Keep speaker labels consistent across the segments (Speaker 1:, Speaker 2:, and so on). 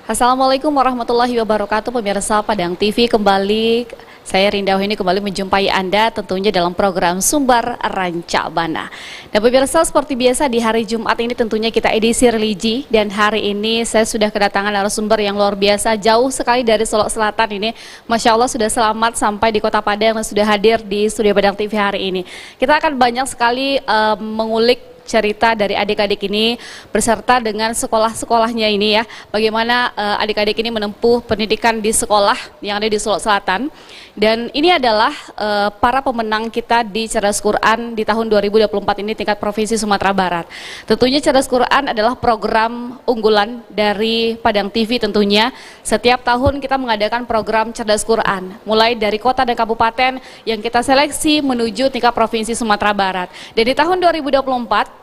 Speaker 1: Assalamualaikum warahmatullahi wabarakatuh, pemirsa Padang TV. Kembali saya Rinda ini kembali menjumpai Anda tentunya dalam program Sumber Rancabana. Dan pemirsa, seperti biasa di hari Jumat ini tentunya kita edisi religi, dan hari ini saya sudah kedatangan narasumber yang luar biasa, jauh sekali dari Solok Selatan ini. Masya Allah sudah selamat sampai di Kota Padang dan sudah hadir di studio Padang TV hari ini. Kita akan banyak sekali mengulik cerita dari adik-adik ini beserta dengan sekolah-sekolahnya ini ya. Bagaimana adik-adik ini menempuh pendidikan di sekolah yang ada di Solok Selatan. Dan ini adalah para pemenang kita di Cerdas Quran di tahun 2024 ini tingkat Provinsi Sumatera Barat. Tentunya Cerdas Quran adalah program unggulan dari Padang TV tentunya. Setiap tahun kita mengadakan program Cerdas Quran, mulai dari kota dan kabupaten yang kita seleksi menuju tingkat Provinsi Sumatera Barat. Dan di tahun 2024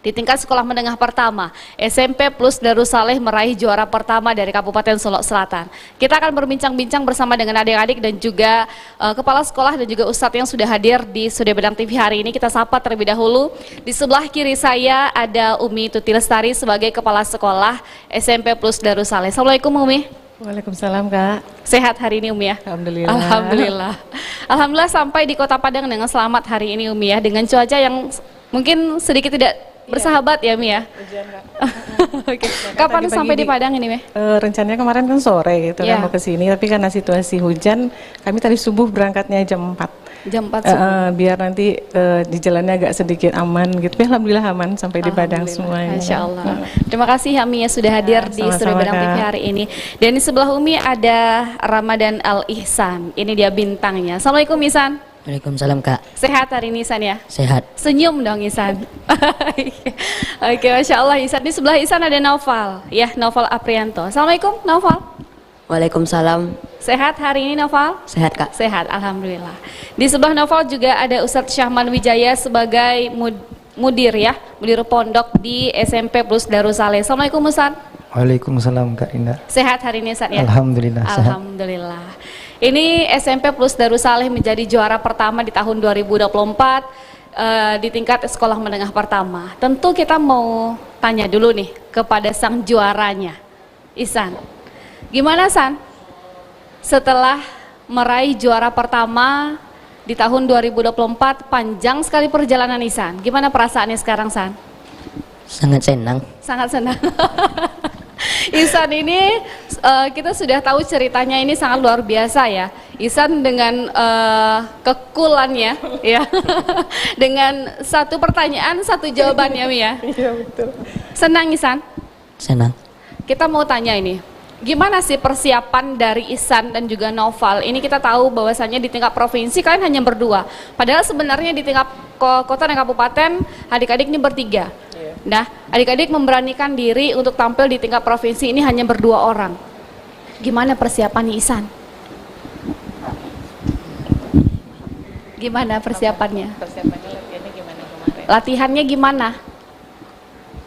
Speaker 1: di tingkat sekolah menengah pertama, SMP Plus Darussaleh meraih juara pertama dari Kabupaten Solok Selatan. Kita akan berbincang-bincang bersama dengan adik-adik dan juga kepala sekolah dan juga ustadz yang sudah hadir di Studio Padang TV hari ini. Kita sapa terlebih dahulu. Di sebelah kiri saya ada Umi Tuti Lestari sebagai kepala sekolah SMP Plus Darussaleh. Assalamualaikum Umi.
Speaker 2: Waalaikumsalam Kak.
Speaker 1: Sehat hari ini Umi ya?
Speaker 2: Alhamdulillah.
Speaker 1: Alhamdulillah. Alhamdulillah sampai di Kota Padang dengan selamat hari ini Umi ya, dengan cuaca yang mungkin sedikit tidak bersahabat ya Mi ya. Oke. Kapan sampai di Padang ini Mi?
Speaker 2: Rencananya kemarin kan sore gitu kan mau ke sini, tapi karena situasi hujan, kami tadi subuh berangkatnya jam 4. Jam 4 subuh. Biar nanti di jalannya agak sedikit aman gitu. Alhamdulillah aman sampai di Padang semuanya.
Speaker 1: Masya Allah. Terima kasih ya Mi ya sudah hadir di Studio Padang TV hari ini. Dan di sebelah Umi ada Ramadan Al Ihsan. Ini dia bintangnya. Assalamualaikum Ihsan.
Speaker 3: Waalaikumsalam Kak.
Speaker 1: Sehat hari ini Ihsan ya?
Speaker 3: Sehat.
Speaker 1: Senyum dong Ihsan. Oke, Masya Allah Ihsan. Di sebelah Ihsan ada Naufal. Ya, Naufal Aprianto. Assalamualaikum Naufal.
Speaker 3: Waalaikumsalam.
Speaker 1: Sehat hari ini Naufal?
Speaker 3: Sehat Kak.
Speaker 1: Sehat, Alhamdulillah. Di sebelah Naufal juga ada Ustadz Syahman Wijaya sebagai mudir ya, mudir pondok di SMP Plus Darussaleh. Assalamualaikum Ustadz.
Speaker 4: Waalaikumsalam Kak Indah.
Speaker 1: Sehat hari ini Ustadz ya?
Speaker 4: Alhamdulillah.
Speaker 1: Alhamdulillah. Ini SMP Plus Darussaleh menjadi juara pertama di tahun 2024 di tingkat sekolah menengah pertama. Tentu kita mau tanya dulu nih kepada sang juaranya, Ihsan. Gimana San? Setelah meraih juara pertama di tahun 2024, panjang sekali perjalanan Ihsan. Gimana perasaannya sekarang San?
Speaker 3: Sangat senang.
Speaker 1: Sangat senang. Ihsan ini kita sudah tahu ceritanya ini sangat luar biasa ya. Ihsan dengan kekulannya ya. Dengan satu pertanyaan satu jawabannya Mi ya.
Speaker 2: Iya betul.
Speaker 1: Senang Ihsan?
Speaker 3: Senang.
Speaker 1: Kita mau tanya ini, gimana sih persiapan dari Ihsan dan juga Naufal? Ini kita tahu bahwasannya di tingkat provinsi kalian hanya berdua. Padahal sebenarnya di tingkat kota dan kabupaten adik-adik ini bertiga. Nah, adik-adik memberanikan diri untuk tampil di tingkat provinsi ini hanya berdua orang. Gimana persiapannya Ihsan? Gimana persiapannya?
Speaker 2: Persiapannya latihannya gimana kemarin?
Speaker 1: Latihannya gimana?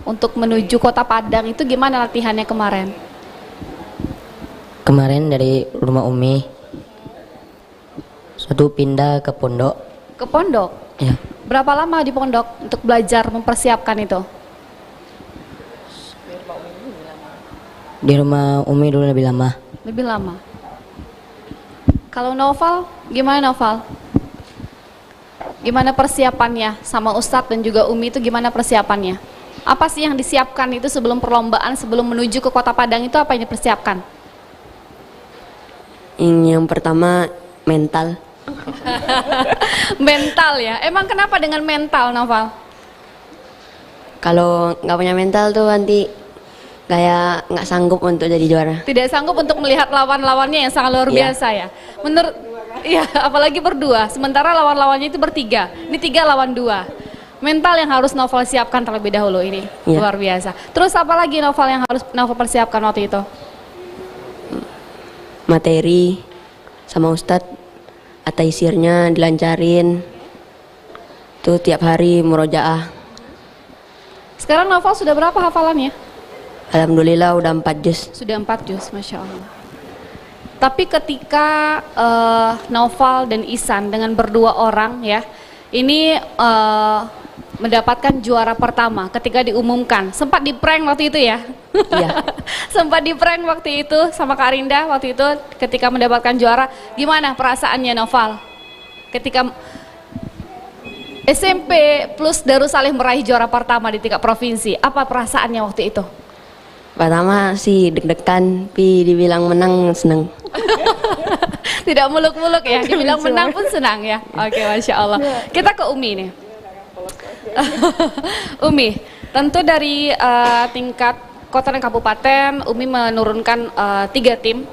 Speaker 1: Untuk menuju Kota Padang itu gimana latihannya kemarin?
Speaker 3: Kemarin dari rumah Umi suatu pindah ke pondok.
Speaker 1: Ke pondok?
Speaker 3: Ya.
Speaker 1: Berapa lama di pondok untuk belajar mempersiapkan itu?
Speaker 3: Di rumah Umi dulu lebih lama.
Speaker 1: Lebih lama. Kalau Naufal, gimana Naufal? Gimana persiapannya sama Ustadz dan juga Umi itu gimana persiapannya? Apa sih yang disiapkan itu sebelum perlombaan, sebelum menuju ke Kota Padang itu apa yang dipersiapkan?
Speaker 3: Yang pertama mental.
Speaker 1: Mental ya? Emang kenapa dengan mental Naufal?
Speaker 3: Kalau nggak punya mental tuh nanti kayak nggak sanggup untuk jadi juara.
Speaker 1: Tidak sanggup untuk melihat lawan-lawannya yang sangat luar biasa ya? Menurut, iya apalagi berdua, sementara lawan-lawannya itu bertiga, ini 3 lawan 2. Mental yang harus Naufal siapkan terlebih dahulu ini, luar biasa. Terus apa lagi Naufal yang harus Naufal persiapkan waktu itu?
Speaker 3: Materi sama Ustadz, ataisirnya dilancarin. Tuh tiap hari murojaah.
Speaker 1: Sekarang Naufal sudah berapa hafalannya?
Speaker 3: Alhamdulillah udah 4 juz.
Speaker 1: Sudah 4 juz, Masya Allah. Tapi ketika Naufal dan Ihsan dengan berdua orang ya, ini mendapatkan juara pertama ketika diumumkan. Sempat di prank waktu itu ya?
Speaker 3: Iya.
Speaker 1: Sempat di prank waktu itu sama Kak Rinda waktu itu ketika mendapatkan juara. Gimana perasaannya Noval? Ketika SMP plus Darussalim meraih juara pertama di tingkat provinsi, apa perasaannya waktu itu?
Speaker 3: Pertama sih deg-degan, tapi dibilang menang seneng.
Speaker 1: Tidak muluk-muluk ya, dibilang menang pun senang ya. Oke, Masya Allah. Kita ke Umi nih. Umi, tentu dari tingkat kota dan kabupaten, Umi menurunkan 3 tim.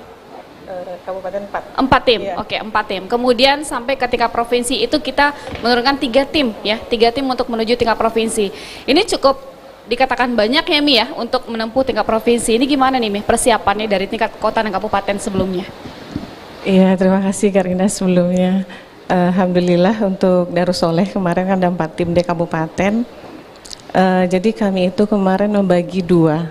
Speaker 2: Kabupaten 4.
Speaker 1: 4 tim,
Speaker 2: Iya.
Speaker 1: oke 4 tim. Kemudian sampai ke tingkat provinsi itu kita menurunkan 3 tim ya, 3 tim untuk menuju tingkat provinsi. Ini cukup dikatakan banyak ya Mi ya untuk menempuh tingkat provinsi. Ini gimana nih Mi persiapannya dari tingkat kota dan kabupaten sebelumnya?
Speaker 2: Iya, terima kasih Kak Rinda sebelumnya. Alhamdulillah untuk Darussoleh kemarin kan ada 4 tim di kabupaten. Jadi kami itu kemarin membagi dua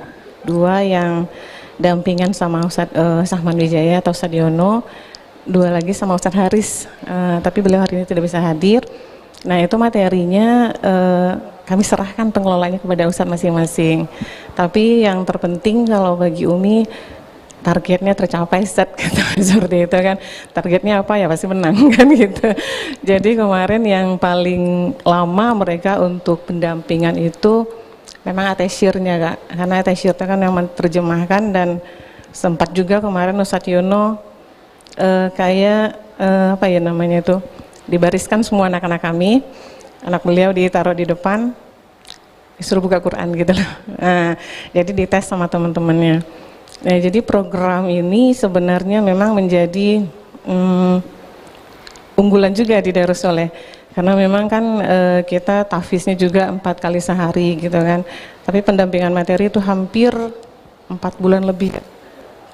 Speaker 2: yang dampingan sama Ustadz Sahman Wijaya atau Ustadz Yono, 2 lagi sama Ustadz Haris, tapi beliau hari ini tidak bisa hadir. Nah itu materinya kami serahkan pengelolanya kepada Ustadz masing-masing. Tapi yang terpenting kalau bagi Umi, targetnya tercapai Ustadz, seperti itu kan. Targetnya apa ya pasti menang kan gitu. Jadi kemarin yang paling lama mereka untuk pendampingan itu memang atesyirnya Kak, karena atesyirnya kan yang menerjemahkan, dan sempat juga kemarin Ustadz Yono apa ya namanya itu, dibariskan semua anak-anak kami, anak beliau ditaruh di depan, disuruh buka Quran gitu loh. Nah, jadi dites sama teman-temannya. Nah, jadi program ini sebenarnya memang menjadi unggulan juga di Darussoleh. Karena memang kan kita tahfiznya juga 4 kali sehari gitu kan. Tapi pendampingan materi itu hampir 4 bulan lebih.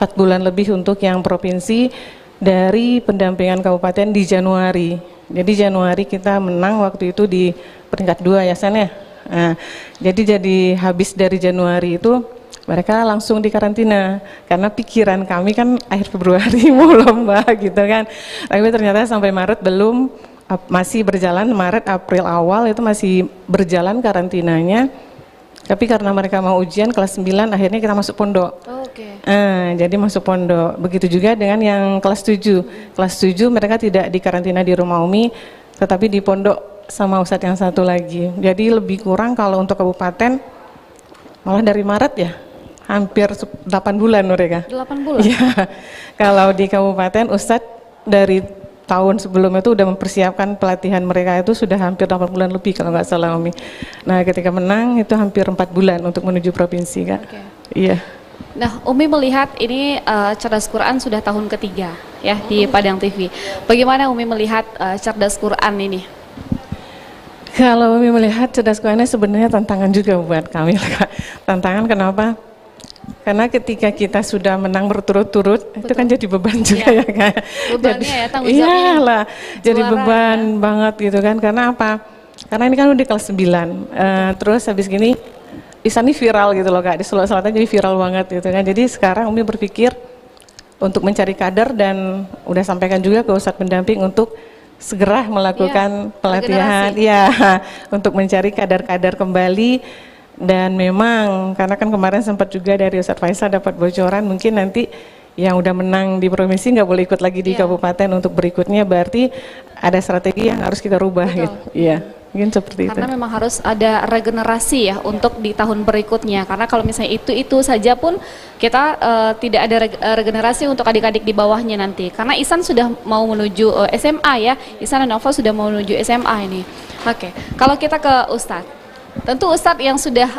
Speaker 2: 4 bulan lebih untuk yang provinsi, dari pendampingan kabupaten di Januari. Jadi Januari kita menang waktu itu di peringkat 2 ya San ya. Nah, jadi habis dari Januari itu mereka langsung dikarantina, karena pikiran kami kan akhir Februari mau lomba gitu kan. Tapi ternyata sampai Maret belum, masih berjalan, Maret April awal itu masih berjalan karantinanya. Tapi karena mereka mau ujian kelas 9, akhirnya kita masuk pondok.
Speaker 1: Oke.
Speaker 2: Jadi masuk pondok. Begitu juga dengan yang kelas 7. Kelas 7 mereka tidak dikarantina di rumah Umi, tetapi di pondok sama Ustadz yang satu lagi. Jadi lebih kurang kalau untuk kabupaten malah dari Maret ya, hampir 8 bulan mereka.
Speaker 1: 8 bulan?
Speaker 2: Iya. Kalau di kabupaten Ustadz dari tahun sebelumnya itu udah mempersiapkan pelatihan mereka, itu sudah hampir 8 bulan lebih kalau nggak salah Umi. Nah ketika menang itu hampir 4 bulan untuk menuju provinsi Kak.
Speaker 1: Okay.
Speaker 2: Iya.
Speaker 1: Nah Umi melihat ini Cerdas Quran sudah tahun ketiga ya di Padang TV. Bagaimana Umi melihat Cerdas Quran ini?
Speaker 2: Kalau Umi melihat Cerdas Quran sebenarnya tantangan juga buat kami Kak. Tantangan kenapa? Karena ketika kita sudah menang berturut-turut, itu kan jadi beban juga ya Kak.
Speaker 1: Bebannya ya, tanggung jawabnya.
Speaker 2: Iyalah, jadi
Speaker 1: Juara,
Speaker 2: beban banget gitu kan. Karena apa? Karena ini kan udah kelas 9, terus habis gini, Isa ini viral gitu loh Kak, di Sulawesi Selatan jadi viral banget gitu kan. Jadi sekarang Umi berpikir untuk mencari kader, dan udah sampaikan juga ke Ustadz pendamping untuk segera melakukan pelatihan, ya, untuk mencari kader-kader kembali. Dan memang karena kan kemarin sempat juga dari Ustadz Faisal dapat bocoran, mungkin nanti yang udah menang di provinsi nggak boleh ikut lagi di kabupaten untuk berikutnya, berarti ada strategi yang harus kita rubah.
Speaker 1: Betul.
Speaker 2: Gitu. Iya, mungkin seperti itu.
Speaker 1: Karena memang harus ada regenerasi ya untuk di tahun berikutnya, karena kalau misalnya itu saja pun kita tidak ada regenerasi untuk adik-adik di bawahnya nanti, karena Isan sudah mau menuju SMA ya, Isan dan Nova sudah mau menuju SMA ini. Oke, kalau kita ke Ustadz, tentu Ustadz yang sudah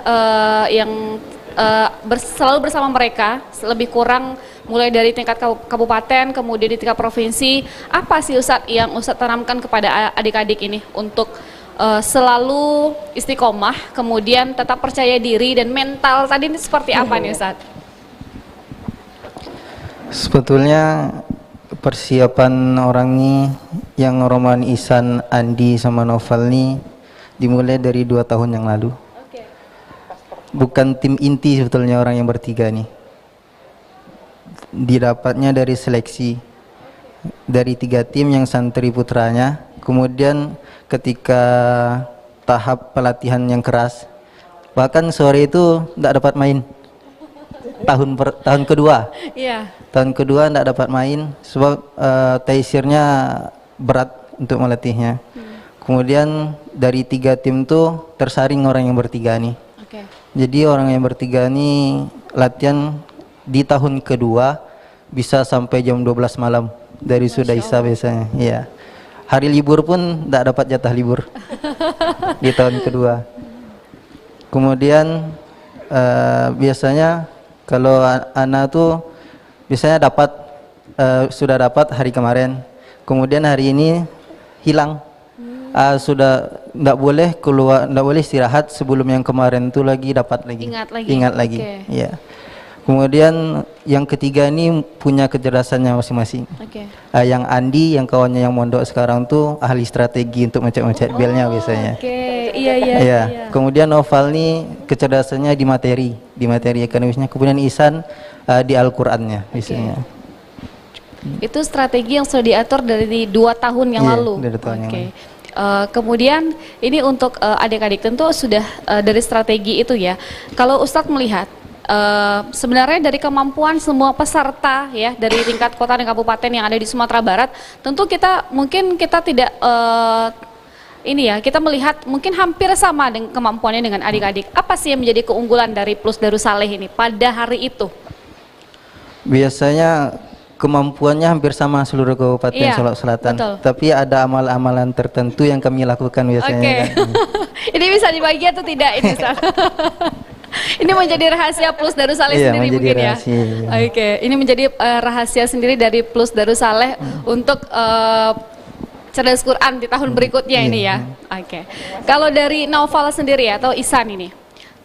Speaker 1: selalu bersama mereka, lebih kurang mulai dari tingkat kabupaten, kemudian di tingkat provinsi, apa sih Ustadz yang Ustadz tanamkan kepada adik-adik ini untuk selalu istiqomah, kemudian tetap percaya diri, dan mental tadi ini seperti apa nih Ustadz?
Speaker 4: Sebetulnya persiapan orang nih yang Roman, Isan, Andi sama Noval nih dimulai dari 2 tahun yang lalu. Bukan tim inti sebetulnya orang yang bertiga nih. Didapatnya dari seleksi dari 3 tim yang santri putranya. Kemudian ketika tahap pelatihan yang keras. Bahkan sore itu tidak dapat main. Tahun kedua.
Speaker 1: Iya.
Speaker 4: Tahun kedua tidak dapat main sebab taisirnya berat untuk melatihnya. Kemudian dari 3 tim tuh tersaring orang yang bertiga nih.
Speaker 1: Oke.
Speaker 4: Jadi orang yang bertiga nih latihan di tahun kedua bisa sampai jam 12 malam dari sudah isya biasanya. Iya. Hari libur pun tidak dapat jatah libur di tahun kedua. Kemudian biasanya kalau anak tuh biasanya dapat sudah dapat hari kemarin. Kemudian hari ini hilang. Sudah tidak boleh keluar, tidak boleh istirahat sebelum yang kemarin itu lagi dapat lagi. Ingat lagi.
Speaker 1: Okay.
Speaker 4: Ya. Kemudian yang ketiga ini punya kecerdasannya masing-masing.
Speaker 1: Okay.
Speaker 4: Yang Andi, yang kawannya yang mondok sekarang tuh ahli strategi untuk mencet-mencet belnya biasanya.
Speaker 1: Oke, iya.
Speaker 4: Kemudian Noval nih kecerdasannya di materi akademisnya. Kemudian Ihsan di Al-Qur'annya biasanya.
Speaker 1: Itu strategi yang sudah diatur dari 2 tahun yang lalu.
Speaker 4: Dari 2 tahun yang lalu.
Speaker 1: Kemudian ini untuk adik-adik tentu sudah dari strategi itu ya. Kalau Ustadz melihat sebenarnya dari kemampuan semua peserta ya dari tingkat kota dan kabupaten yang ada di Sumatera Barat, tentu kita tidak kita melihat mungkin hampir sama dengan kemampuannya dengan adik-adik. Apa sih yang menjadi keunggulan dari Plus Darussaleh ini pada hari itu?
Speaker 4: Biasanya kemampuannya hampir sama seluruh kabupaten Solok Selatan.
Speaker 1: Betul.
Speaker 4: Tapi ada amalan-amalan tertentu yang kami lakukan biasanya. Kan?
Speaker 1: Ini bisa dibagi atau tidak ini, Ustaz? Ini menjadi rahasia Plus Darussaleh sendiri mungkin rahasia, ya. Oke, ini menjadi rahasia sendiri dari Plus Darussaleh untuk cerdas Quran di tahun berikutnya ini ya. Oke. Kalau dari Naufal sendiri atau Ihsan ini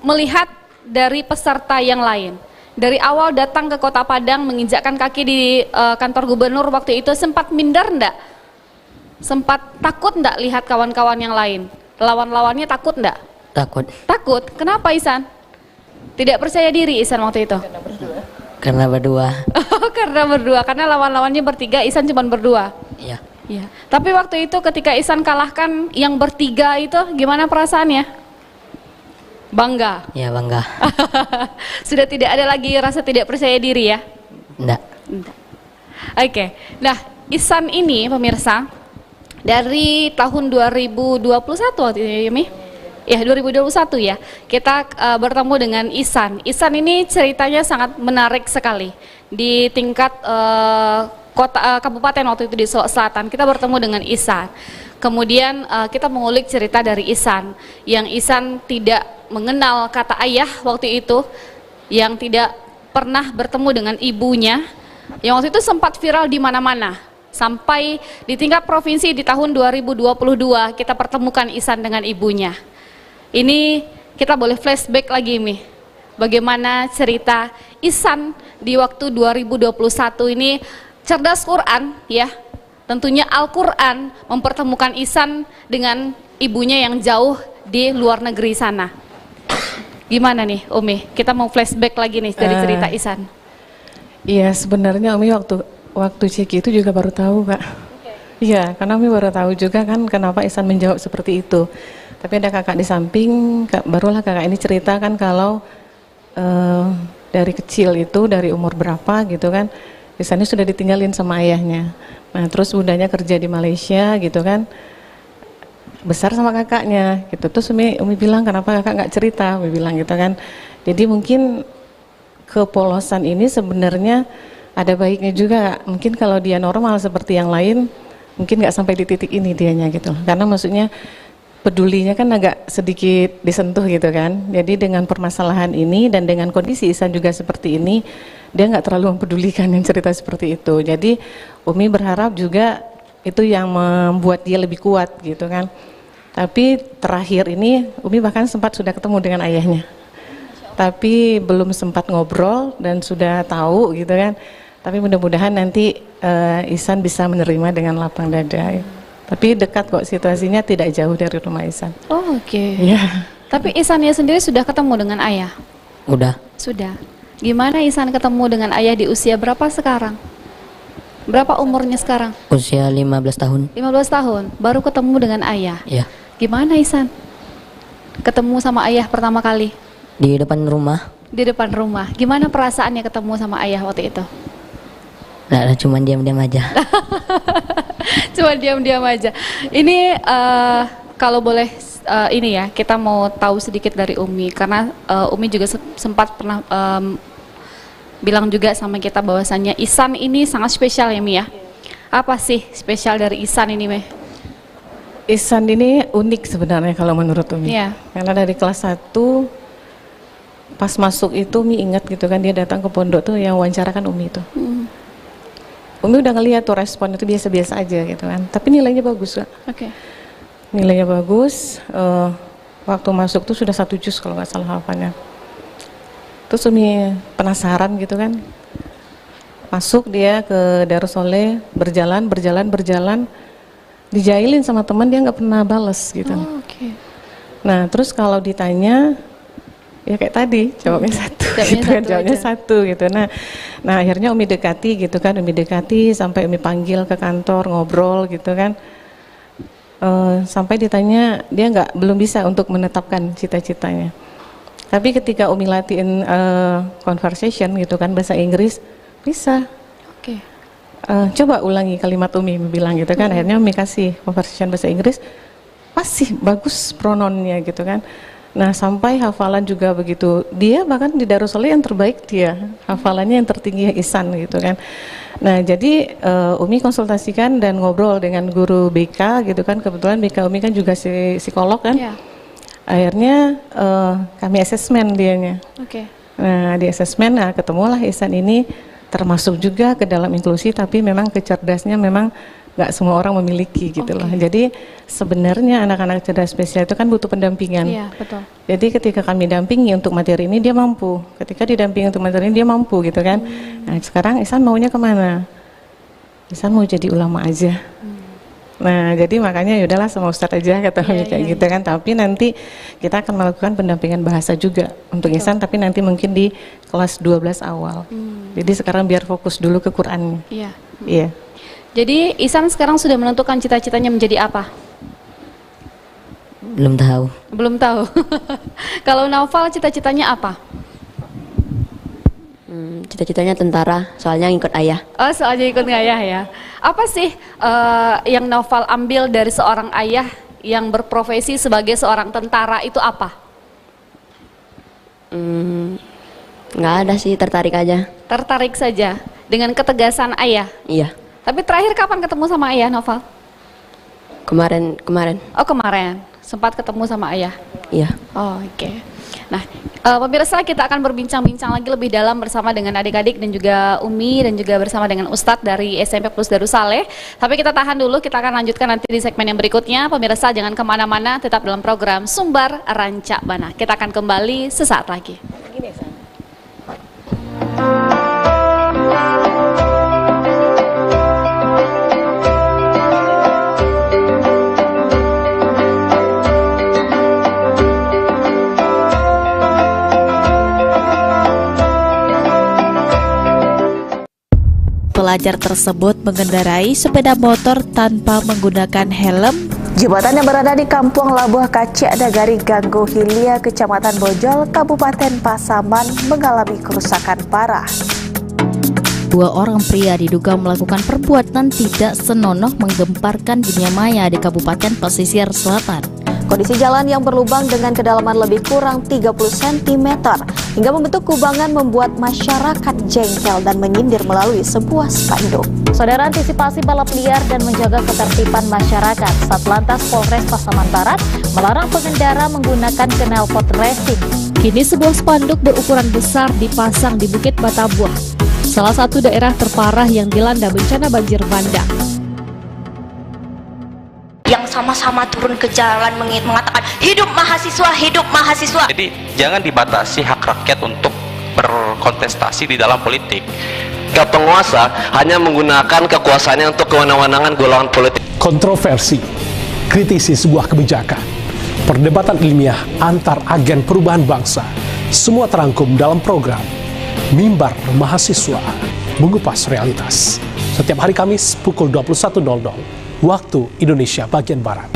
Speaker 1: melihat dari peserta yang lain, dari awal datang ke Kota Padang menginjakkan kaki di kantor gubernur waktu itu sempat minder enggak? Sempat takut enggak lihat kawan-kawan yang lain? Lawan-lawannya takut enggak?
Speaker 3: Takut.
Speaker 1: Takut. Kenapa Ihsan? Tidak percaya diri Ihsan waktu itu?
Speaker 3: Karena berdua.
Speaker 1: Oh, karena berdua. Karena lawan-lawannya bertiga, Ihsan cuma berdua.
Speaker 3: Iya.
Speaker 1: Iya. Tapi waktu itu ketika Ihsan kalahkan yang bertiga itu, gimana perasaannya? Bangga.
Speaker 3: Ya, bangga.
Speaker 1: Sudah tidak ada lagi rasa tidak percaya diri ya?
Speaker 3: Enggak.
Speaker 1: Oke. Nah, Ihsan ini pemirsa dari tahun 2021 waktu itu ya, Mi? Ya, 2021 ya. Kita bertemu dengan Ihsan. Ihsan ini ceritanya sangat menarik sekali. Di tingkat kabupaten waktu itu di Solok Selatan, kita bertemu dengan Ihsan. Kemudian kita mengulik cerita dari Ihsan, yang Ihsan tidak mengenal kata ayah waktu itu, yang tidak pernah bertemu dengan ibunya, yang waktu itu sempat viral di mana-mana. Sampai di tingkat provinsi di tahun 2022 kita pertemukan Ihsan dengan ibunya. Ini kita boleh flashback lagi Mi, bagaimana cerita Ihsan di waktu 2021 ini cerdas Quran ya. Tentunya Al-Quran mempertemukan Ihsan dengan ibunya yang jauh di luar negeri sana. Gimana nih Umi? Kita mau flashback lagi nih dari cerita Ihsan.
Speaker 2: Iya, sebenarnya Umi waktu cek itu juga baru tahu Kak. Iya, karena Umi baru tahu juga kan kenapa Ihsan menjawab seperti itu. Tapi ada kakak di samping, barulah kakak ini cerita kan kalau dari kecil itu, dari umur berapa gitu kan, Ihsan ini sudah ditinggalin sama ayahnya. Nah terus bundanya kerja di Malaysia gitu kan, besar sama kakaknya gitu. Terus Umi bilang kenapa kakak nggak cerita, Umi bilang gitu kan. Jadi mungkin kepolosan ini sebenarnya ada baiknya juga. Mungkin kalau dia normal seperti yang lain, mungkin nggak sampai di titik ini dianya gitu. Karena maksudnya pedulinya kan agak sedikit disentuh gitu kan. Jadi dengan permasalahan ini dan dengan kondisi Ihsan juga seperti ini, dia nggak terlalu mempedulikan yang cerita seperti itu. Jadi Umi berharap juga itu yang membuat dia lebih kuat gitu kan. Tapi terakhir ini Umi bahkan sempat sudah ketemu dengan ayahnya, tapi belum sempat ngobrol dan sudah tahu gitu kan. Tapi mudah-mudahan nanti Ihsan bisa menerima dengan lapang dada. Tapi dekat kok, situasinya tidak jauh dari rumah Ihsan.
Speaker 1: Oh, oke.
Speaker 2: Ya.
Speaker 1: Tapi Ihsannya sendiri sudah ketemu dengan ayah?
Speaker 3: Udah.
Speaker 1: Sudah. Gimana Ihsan ketemu dengan ayah di usia berapa sekarang? Berapa umurnya sekarang?
Speaker 3: Usia 15 tahun.
Speaker 1: 15 tahun, baru ketemu dengan ayah.
Speaker 3: Iya.
Speaker 1: Gimana Ihsan? ketemu sama ayah pertama kali?
Speaker 3: Di depan rumah.
Speaker 1: Di depan rumah. Gimana perasaannya ketemu sama ayah waktu itu?
Speaker 3: Nggak ada, cuma diam-diam aja.
Speaker 1: Cuma diam-diam aja. Ini kalau boleh ini ya, kita mau tahu sedikit dari Umi karena Umi juga sempat pernah bilang juga sama kita bahwasannya Ihsan ini sangat spesial ya Mi ya. Apa sih spesial dari Ihsan ini Mi?
Speaker 2: Ihsan ini unik sebenarnya kalau menurut Umi.
Speaker 1: Iya.
Speaker 2: Karena dari kelas 1 pas masuk itu Umi ingat gitu kan, dia datang ke pondok tuh yang wawancarakan Umi itu. Umi udah ngeliat tuh respon itu biasa-biasa aja gitu kan. Tapi nilainya bagus Kak.
Speaker 1: Oke.
Speaker 2: Nilainya bagus. Waktu masuk tuh sudah 1 juz kalau nggak salah hafalannya. Terus Umi penasaran gitu kan. Masuk dia ke Darussoleh, berjalan, dijailin sama teman, dia nggak pernah bales gitu.
Speaker 1: Oh, oke.
Speaker 2: Nah terus kalau ditanya, ya kayak tadi jawabnya satu, gitu kan, jawabnya satu gitu. Nah akhirnya Umi dekati gitu kan, Umi dekati sampai Umi panggil ke kantor ngobrol gitu kan. Sampai ditanya dia belum bisa untuk menetapkan cita-citanya. Tapi ketika Umi latihin conversation gitu kan bahasa Inggris, bisa.
Speaker 1: Oke.
Speaker 2: Coba ulangi kalimat Umi bilang gitu kan. Akhirnya Umi kasih conversation bahasa Inggris, masih bagus prononnya gitu kan. Nah sampai hafalan juga begitu. Dia bahkan di Darussoleh yang terbaik dia, hafalannya yang tertinggi Ihsan gitu kan. Nah jadi Umi konsultasikan dan ngobrol dengan guru BK gitu kan. Kebetulan BK Umi kan juga psikolog kan.
Speaker 1: Yeah.
Speaker 2: Akhirnya kami asesmen dianya.
Speaker 1: Oke.
Speaker 2: Nah di asesmen, nah ketemulah Ihsan ini termasuk juga ke dalam inklusi, tapi memang kecerdasnya memang nggak semua orang memiliki gitu loh. Jadi sebenarnya anak-anak cerdas spesial itu kan butuh pendampingan.
Speaker 1: Iya, betul.
Speaker 2: Jadi ketika kami dampingi untuk materi ini dia mampu. Ketika didampingi untuk materi ini dia mampu gitu kan. Nah sekarang Ihsan maunya kemana? Ihsan mau jadi ulama aja. Nah jadi makanya yaudahlah sama Ustadz aja kata kami kayak gitu kan. Tapi nanti kita akan melakukan pendampingan bahasa juga untuk Ihsan, tapi nanti mungkin di kelas 12 awal. Jadi sekarang biar fokus dulu ke Qurannya.
Speaker 1: Iya.
Speaker 2: Iya.
Speaker 1: Jadi Ihsan sekarang sudah menentukan cita-citanya menjadi apa?
Speaker 3: Belum tahu.
Speaker 1: Belum tahu. Kalau Naufal cita-citanya apa?
Speaker 3: Cita-citanya tentara, soalnya ngikut ayah.
Speaker 1: Oh, soalnya ikut ayah ya. Apa sih yang Naufal ambil dari seorang ayah yang berprofesi sebagai seorang tentara itu apa?
Speaker 3: Nggak ada sih, tertarik aja.
Speaker 1: Tertarik saja dengan ketegasan ayah.
Speaker 3: Iya.
Speaker 1: Tapi terakhir kapan ketemu sama ayah, Naufal?
Speaker 3: Kemarin.
Speaker 1: Oh, kemarin. Sempat ketemu sama ayah?
Speaker 3: Iya.
Speaker 1: Oh, oke. Nah, pemirsa, kita akan berbincang-bincang lagi lebih dalam bersama dengan adik-adik dan juga Umi dan juga bersama dengan Ustadz dari SMP Plus Darussoleh. Tapi kita tahan dulu, kita akan lanjutkan nanti di segmen yang berikutnya. Pemirsa jangan kemana-mana, tetap dalam program Sumbar Ranca Bana. Kita akan kembali sesaat lagi.
Speaker 5: Pelajar tersebut mengendarai sepeda motor tanpa menggunakan helm.
Speaker 6: Jembatan yang berada di Kampung Labuh Kacik Nagari Ganggo Hilia, Kecamatan Bojol, Kabupaten Pasaman mengalami kerusakan parah.
Speaker 5: 2 orang pria diduga melakukan perbuatan tidak senonoh menggemparkan dunia maya di Kabupaten Pesisir Selatan.
Speaker 6: Kondisi jalan yang berlubang dengan kedalaman lebih kurang 30 cm hingga membentuk kubangan membuat masyarakat jengkel dan menyindir melalui sebuah spanduk.
Speaker 7: Saudara, antisipasi balap liar dan menjaga ketertiban masyarakat, Satlantas Polres Pasaman Barat melarang pengendara menggunakan knalpot racing.
Speaker 1: Kini sebuah spanduk berukuran besar dipasang di Bukit Batabuah, salah satu daerah terparah yang dilanda bencana banjir bandang.
Speaker 8: Yang sama-sama turun ke jalan mengatakan hidup mahasiswa, hidup mahasiswa.
Speaker 9: Jadi jangan dibatasi hak rakyat untuk berkontestasi di dalam politik.
Speaker 10: Penguasa hanya menggunakan kekuasaannya untuk kewenangan golongan politik.
Speaker 11: Kontroversi, kritisi sebuah kebijakan, perdebatan ilmiah antar agen perubahan bangsa, semua terangkum dalam program Mimbar Mahasiswa, mengupas realitas. Setiap hari Kamis pukul 21.00 waktu Indonesia bagian Barat.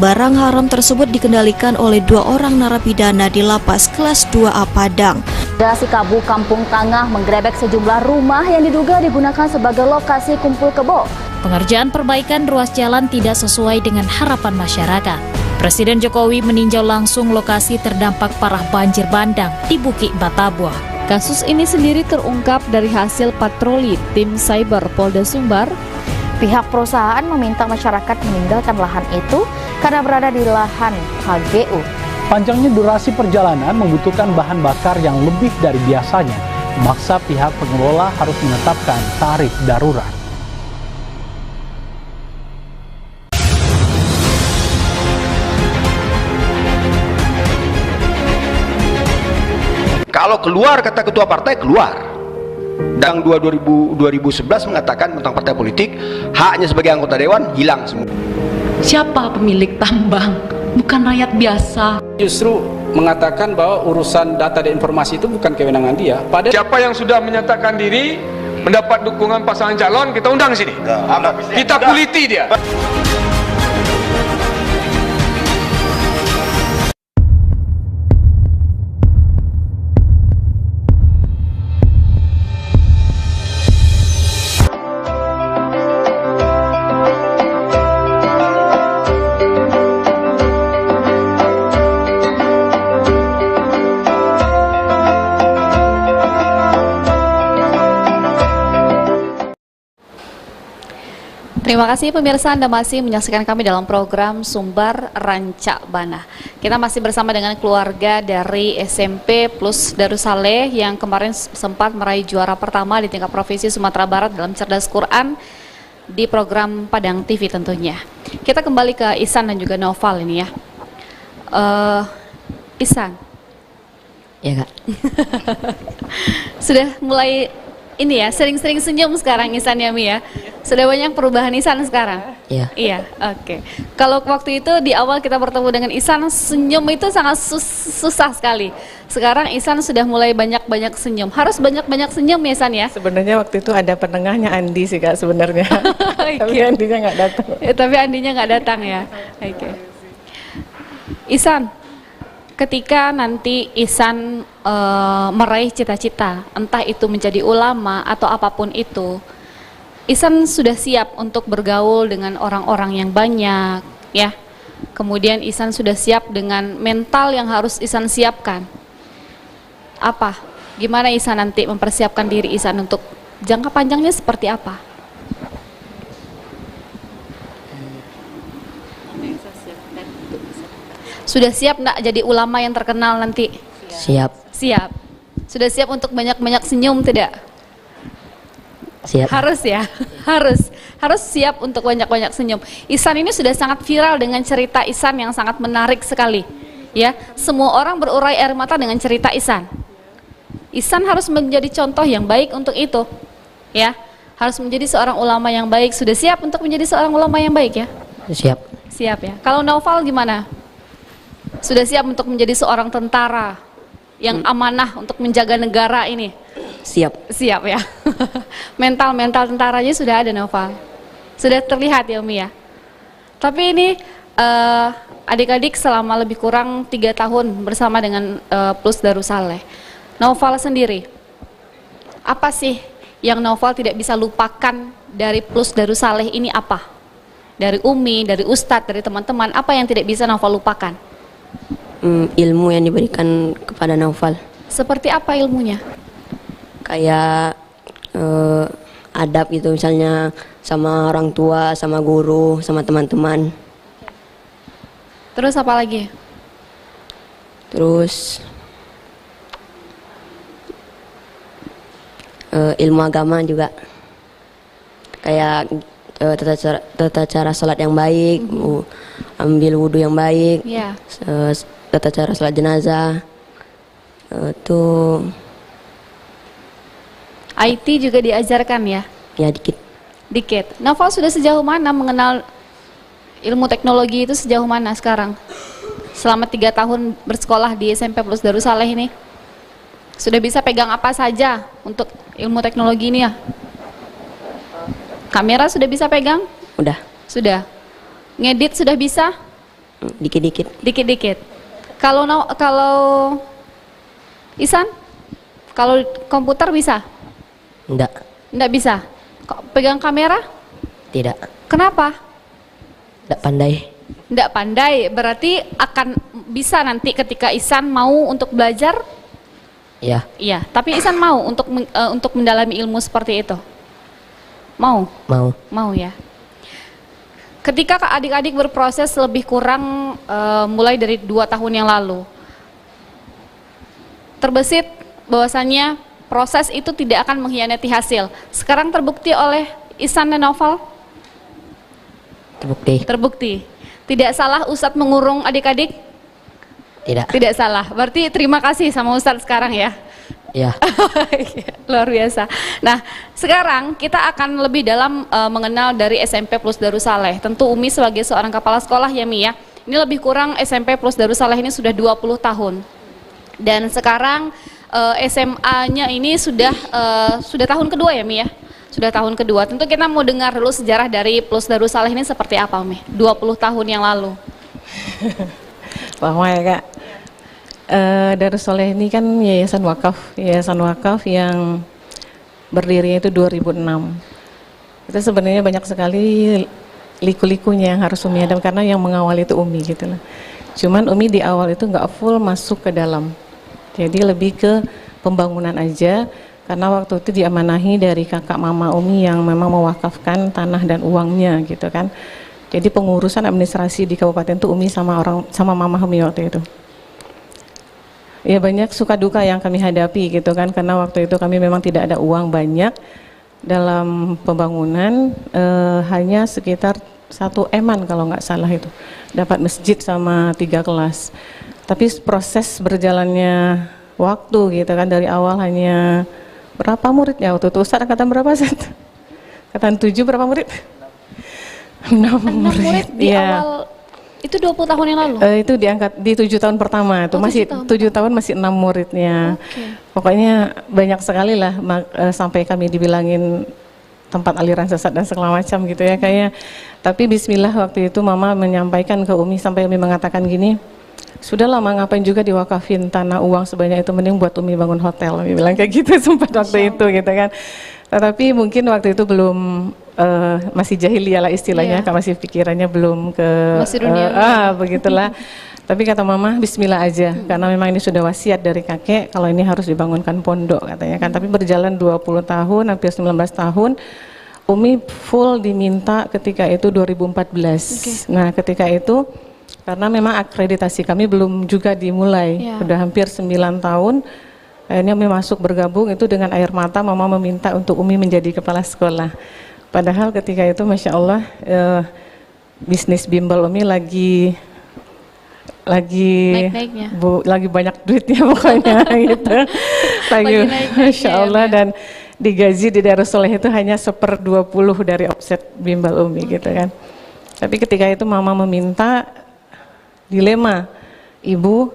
Speaker 6: barang haram tersebut dikendalikan oleh 2 orang narapidana di lapas kelas 2A Padang.
Speaker 7: Polres Kabu Kampung Tangah menggerebek sejumlah rumah yang diduga digunakan sebagai lokasi kumpul kebo.
Speaker 5: Pengerjaan perbaikan ruas jalan tidak sesuai dengan harapan masyarakat. Presiden Jokowi meninjau langsung lokasi terdampak parah banjir bandang di Bukit Batabuah.
Speaker 1: Kasus ini sendiri terungkap dari hasil patroli tim cyber Polda Sumbar.
Speaker 7: Pihak perusahaan meminta masyarakat meninggalkan lahan itu karena berada di lahan HGU.
Speaker 11: Panjangnya durasi perjalanan membutuhkan bahan bakar yang lebih dari biasanya, memaksa pihak pengelola harus menetapkan tarif darurat.
Speaker 12: Kalau keluar kata ketua partai, keluar. Dan 2011 mengatakan tentang partai politik, haknya sebagai anggota dewan hilang semua.
Speaker 13: Siapa pemilik tambang? Bukan rakyat biasa.
Speaker 14: Justru mengatakan bahwa urusan data dan informasi itu bukan kewenangan dia.
Speaker 15: Siapa yang sudah menyatakan diri mendapat dukungan pasangan calon, kita undang sini. Kita kuliti dia.
Speaker 1: Terima kasih pemirsa, Anda masih menyaksikan kami dalam program Sumbar Ranca Bana. Kita masih bersama dengan keluarga dari SMP Plus Darussaleh yang kemarin sempat meraih juara pertama di tingkat provinsi Sumatera Barat dalam Cerdas Quran di program Padang TV tentunya. Kita kembali ke Ihsan dan juga Naufal ini ya. Ihsan.
Speaker 3: Ya Kak.
Speaker 1: Sudah mulai ini ya, sering-sering senyum sekarang Ihsan ya Mi ya. Sudah banyak perubahan Ihsan sekarang?
Speaker 3: Iya.
Speaker 1: Iya, oke. Kalau waktu itu di awal kita bertemu dengan Ihsan, senyum itu sangat susah sekali. Sekarang Ihsan sudah mulai banyak-banyak senyum. Harus banyak-banyak senyum ya Ihsan ya?
Speaker 2: Sebenarnya waktu itu ada penengahnya Andi sih Kak sebenarnya. Tapi Andinya nggak datang.
Speaker 1: Tapi Andinya nggak datang ya? Oke. Ihsan, ketika nanti Ihsan meraih cita-cita, entah itu menjadi ulama atau apapun itu, Ihsan sudah siap untuk bergaul dengan orang-orang yang banyak, ya. Kemudian Ihsan sudah siap dengan mental yang harus Ihsan siapkan. Apa? Gimana Ihsan nanti mempersiapkan diri Ihsan untuk jangka panjangnya seperti apa? Sudah siap nak jadi ulama yang terkenal nanti?
Speaker 3: Siap.
Speaker 1: Siap. Sudah siap untuk banyak-banyak senyum tidak?
Speaker 3: Siap.
Speaker 1: Harus ya, harus siap untuk banyak-banyak senyum. Ihsan ini sudah sangat viral dengan cerita Ihsan yang sangat menarik sekali. Ya, semua orang berurai air mata dengan cerita Ihsan. Ihsan harus menjadi contoh yang baik untuk itu. Ya, harus menjadi seorang ulama yang baik. Sudah siap untuk menjadi seorang ulama yang baik ya?
Speaker 3: Siap.
Speaker 1: Siap ya. Kalau Naufal gimana? Sudah siap untuk menjadi seorang tentara yang amanah untuk menjaga negara ini?
Speaker 3: Siap.
Speaker 1: Siap ya. Mental tentaranya sudah ada Naufal. Sudah terlihat ya Umi ya. Tapi ini adik-adik selama lebih kurang 3 tahun bersama dengan Plus Darussaleh. Naufal sendiri, apa sih yang Naufal tidak bisa lupakan dari Plus Darussaleh ini apa? Dari Umi, dari Ustadz, dari teman-teman, apa yang tidak bisa Naufal lupakan?
Speaker 3: Ilmu yang diberikan kepada Naufal.
Speaker 1: Seperti apa ilmunya?
Speaker 3: Kayak adab gitu, misalnya sama orang tua, sama guru, sama teman-teman.
Speaker 1: Terus apa lagi?
Speaker 3: Terus ilmu agama juga, kayak tata cara sholat yang baik, ambil wudhu yang baik, tata cara sholat jenazah, tuh.
Speaker 1: IT juga diajarkan ya?
Speaker 3: Ya dikit.
Speaker 1: Dikit. Naufal sudah sejauh mana mengenal ilmu teknologi itu, sejauh mana sekarang? Selama 3 tahun bersekolah di SMP Plus Darussaleh ini, sudah bisa pegang apa saja untuk ilmu teknologi ini ya? Kamera sudah bisa pegang?
Speaker 3: Udah.
Speaker 1: Sudah. Ngedit sudah bisa?
Speaker 3: Dikit-dikit.
Speaker 1: Dikit-dikit. Kalau Isan? Kalau komputer bisa?
Speaker 3: Enggak.
Speaker 1: Enggak bisa. Pegang kamera?
Speaker 3: Tidak.
Speaker 1: Kenapa?
Speaker 3: Enggak pandai.
Speaker 1: Enggak pandai, berarti akan bisa nanti ketika Isan mau untuk belajar?
Speaker 3: Iya.
Speaker 1: Iya, tapi Isan mau untuk mendalami ilmu seperti itu? Mau? Mau ya. Ketika adik-adik berproses lebih kurang mulai dari 2 tahun yang lalu, terbesit bahwasannya proses itu tidak akan mengkhianati hasil. Sekarang terbukti oleh Isan dan Noval? Terbukti. Tidak salah Ustadz mengurung adik-adik?
Speaker 3: Tidak.
Speaker 1: Tidak salah. Berarti terima kasih sama Ustadz sekarang ya?
Speaker 3: Ya.
Speaker 1: Luar biasa. Nah, sekarang kita akan lebih dalam mengenal dari SMP plus Darussaleh. Tentu Umi sebagai seorang kepala sekolah ya Mi ya. Ini lebih kurang SMP plus Darussaleh ini sudah 20 tahun. Dan sekarang SMA-nya ini sudah tahun kedua ya Mi ya? Sudah tahun kedua. Tentu kita mau dengar dulu sejarah dari plus Darussaleh ini seperti apa Umi? 20 tahun yang lalu.
Speaker 2: Lama ya Kak. Darussaleh ini kan yayasan wakaf yang berdirinya itu 2006. Itu sebenarnya banyak sekali liku-likunya yang harus Umi hadap karena yang mengawal itu Umi gitu lah. Cuman Umi di awal itu nggak full masuk ke dalam. Jadi lebih ke pembangunan aja karena waktu itu diamanahi dari kakak mama Umi yang memang mewakafkan tanah dan uangnya gitu kan. Jadi pengurusan administrasi di kabupaten itu Umi sama mama Umi waktu itu. Ya banyak suka duka yang kami hadapi gitu kan karena waktu itu kami memang tidak ada uang banyak dalam pembangunan, hanya sekitar 1 eman kalau nggak salah itu dapat masjid sama 3 kelas. Tapi proses berjalannya waktu gitu kan dari awal hanya berapa murid ya waktu itu Ustaz angkatan berapa Ustaz? Angkatan 7 berapa murid? 6 murid
Speaker 1: di awal itu 20 tahun yang lalu?
Speaker 2: Itu diangkat di 7 tahun pertama itu masih 7 tahun masih 6 muridnya. Pokoknya banyak sekali lah sampai kami dibilangin tempat aliran sesat dan segala macam gitu ya kayaknya. Tapi bismillah waktu itu mama menyampaikan ke Umi sampai Umi mengatakan gini, sudah lama ngapain juga diwakafin tanah uang sebanyak itu, mending buat Umi bangun hotel. Umi bilang kayak gitu sempat waktu itu gitu kan. Tetapi mungkin waktu itu belum masih jahiliyah lah istilahnya, masih pikirannya belum ke begitulah. Tapi kata mama bismillah aja karena memang ini sudah wasiat dari kakek kalau ini harus dibangunkan pondok katanya kan. Tapi berjalan 20 tahun hampir 19 tahun Umi full diminta ketika itu 2014. Nah ketika itu karena memang akreditasi kami belum juga dimulai, udah hampir 9 tahun. Akhirnya Umi masuk bergabung itu dengan air mata mama meminta untuk Umi menjadi kepala sekolah. Padahal ketika itu Masya Allah bisnis bimbel Umi lagi banyak duitnya pokoknya gitu. Lagi Masya Allah dan digaji di Darussaleh itu hanya 1/20 dari offset bimbel Umi gitu kan. Tapi ketika itu mama meminta dilema ibu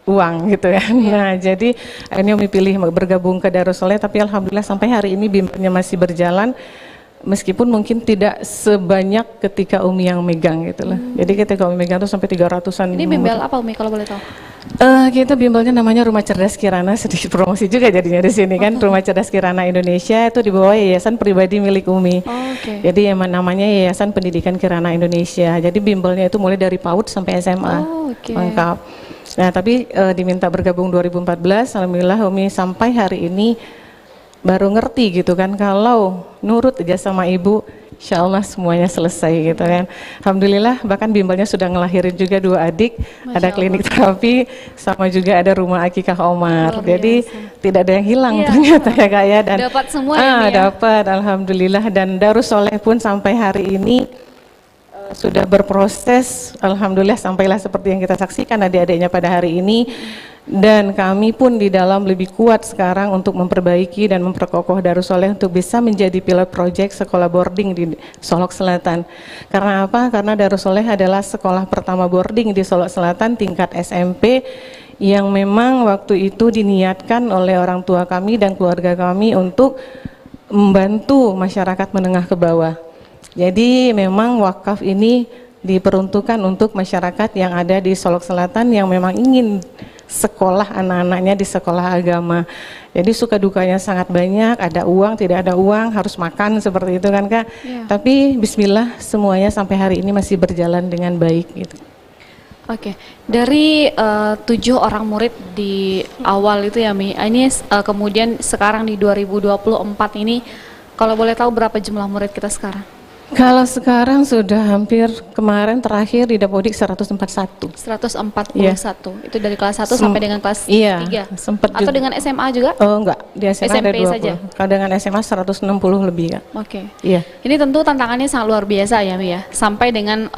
Speaker 2: uang gitu kan. Nah jadi akhirnya Umi pilih bergabung ke Darussaleh tapi alhamdulillah sampai hari ini bimbelnya masih berjalan. Meskipun mungkin tidak sebanyak ketika Umi yang megang gitu lah. Jadi ketika Umi megang itu sampai 300-an.
Speaker 1: Ini bimbel apa Umi kalau boleh tahu?
Speaker 2: Kita bimbelnya namanya Rumah Cerdas Kirana, sedikit promosi juga jadinya di sini kan. Rumah Cerdas Kirana Indonesia itu di bawah yayasan pribadi milik Umi. Jadi yang namanya Yayasan Pendidikan Kirana Indonesia. Jadi bimbelnya itu mulai dari PAUD sampai SMA. Lengkap. Nah tapi diminta bergabung 2014, alhamdulillah Umi sampai hari ini baru ngerti gitu kan kalau nurut aja sama ibu insya Allah semuanya selesai gitu kan. Alhamdulillah bahkan bimbelnya sudah ngelahirin juga 2 adik. Ada klinik terapi sama juga ada rumah akikah Omar. Jadi tidak ada yang hilang ternyata ya Kak ya. Dan
Speaker 1: dapat semua ya?
Speaker 2: Dapat alhamdulillah. Dan Darussaleh pun sampai hari ini sudah berproses alhamdulillah sampailah seperti yang kita saksikan adik-adiknya pada hari ini. Dan kami pun di dalam lebih kuat sekarang untuk memperbaiki dan memperkokoh Darussaleh untuk bisa menjadi pilot project sekolah boarding di Solok Selatan. Karena apa? Karena Darussaleh adalah sekolah pertama boarding di Solok Selatan tingkat SMP yang memang waktu itu diniatkan oleh orang tua kami dan keluarga kami untuk membantu masyarakat menengah ke bawah. Jadi memang wakaf ini diperuntukkan untuk masyarakat yang ada di Solok Selatan yang memang ingin sekolah anak-anaknya di sekolah agama. Jadi suka dukanya sangat banyak, ada uang, tidak ada uang, harus makan seperti itu kan Kak. Tapi bismillah semuanya sampai hari ini masih berjalan dengan baik gitu.
Speaker 1: Oke, dari 7 orang murid di awal itu ya Mi, ini kemudian sekarang di 2024 ini, kalau boleh tahu berapa jumlah murid kita sekarang?
Speaker 2: Kalau sekarang sudah hampir, kemarin terakhir di Dapodik 141.
Speaker 1: 141,
Speaker 2: Iya.
Speaker 1: itu dari kelas 1 sampai dengan kelas 3?
Speaker 2: Iya, sempat
Speaker 1: Atau
Speaker 2: juga.
Speaker 1: dengan SMA juga?
Speaker 2: Oh enggak, di SMA ada
Speaker 1: SMP
Speaker 2: 20.
Speaker 1: saja?
Speaker 2: Kalau dengan SMA 160 lebih Kak.
Speaker 1: Oke.
Speaker 2: Iya.
Speaker 1: Ini tentu tantangannya sangat luar biasa ya Mi ya, sampai dengan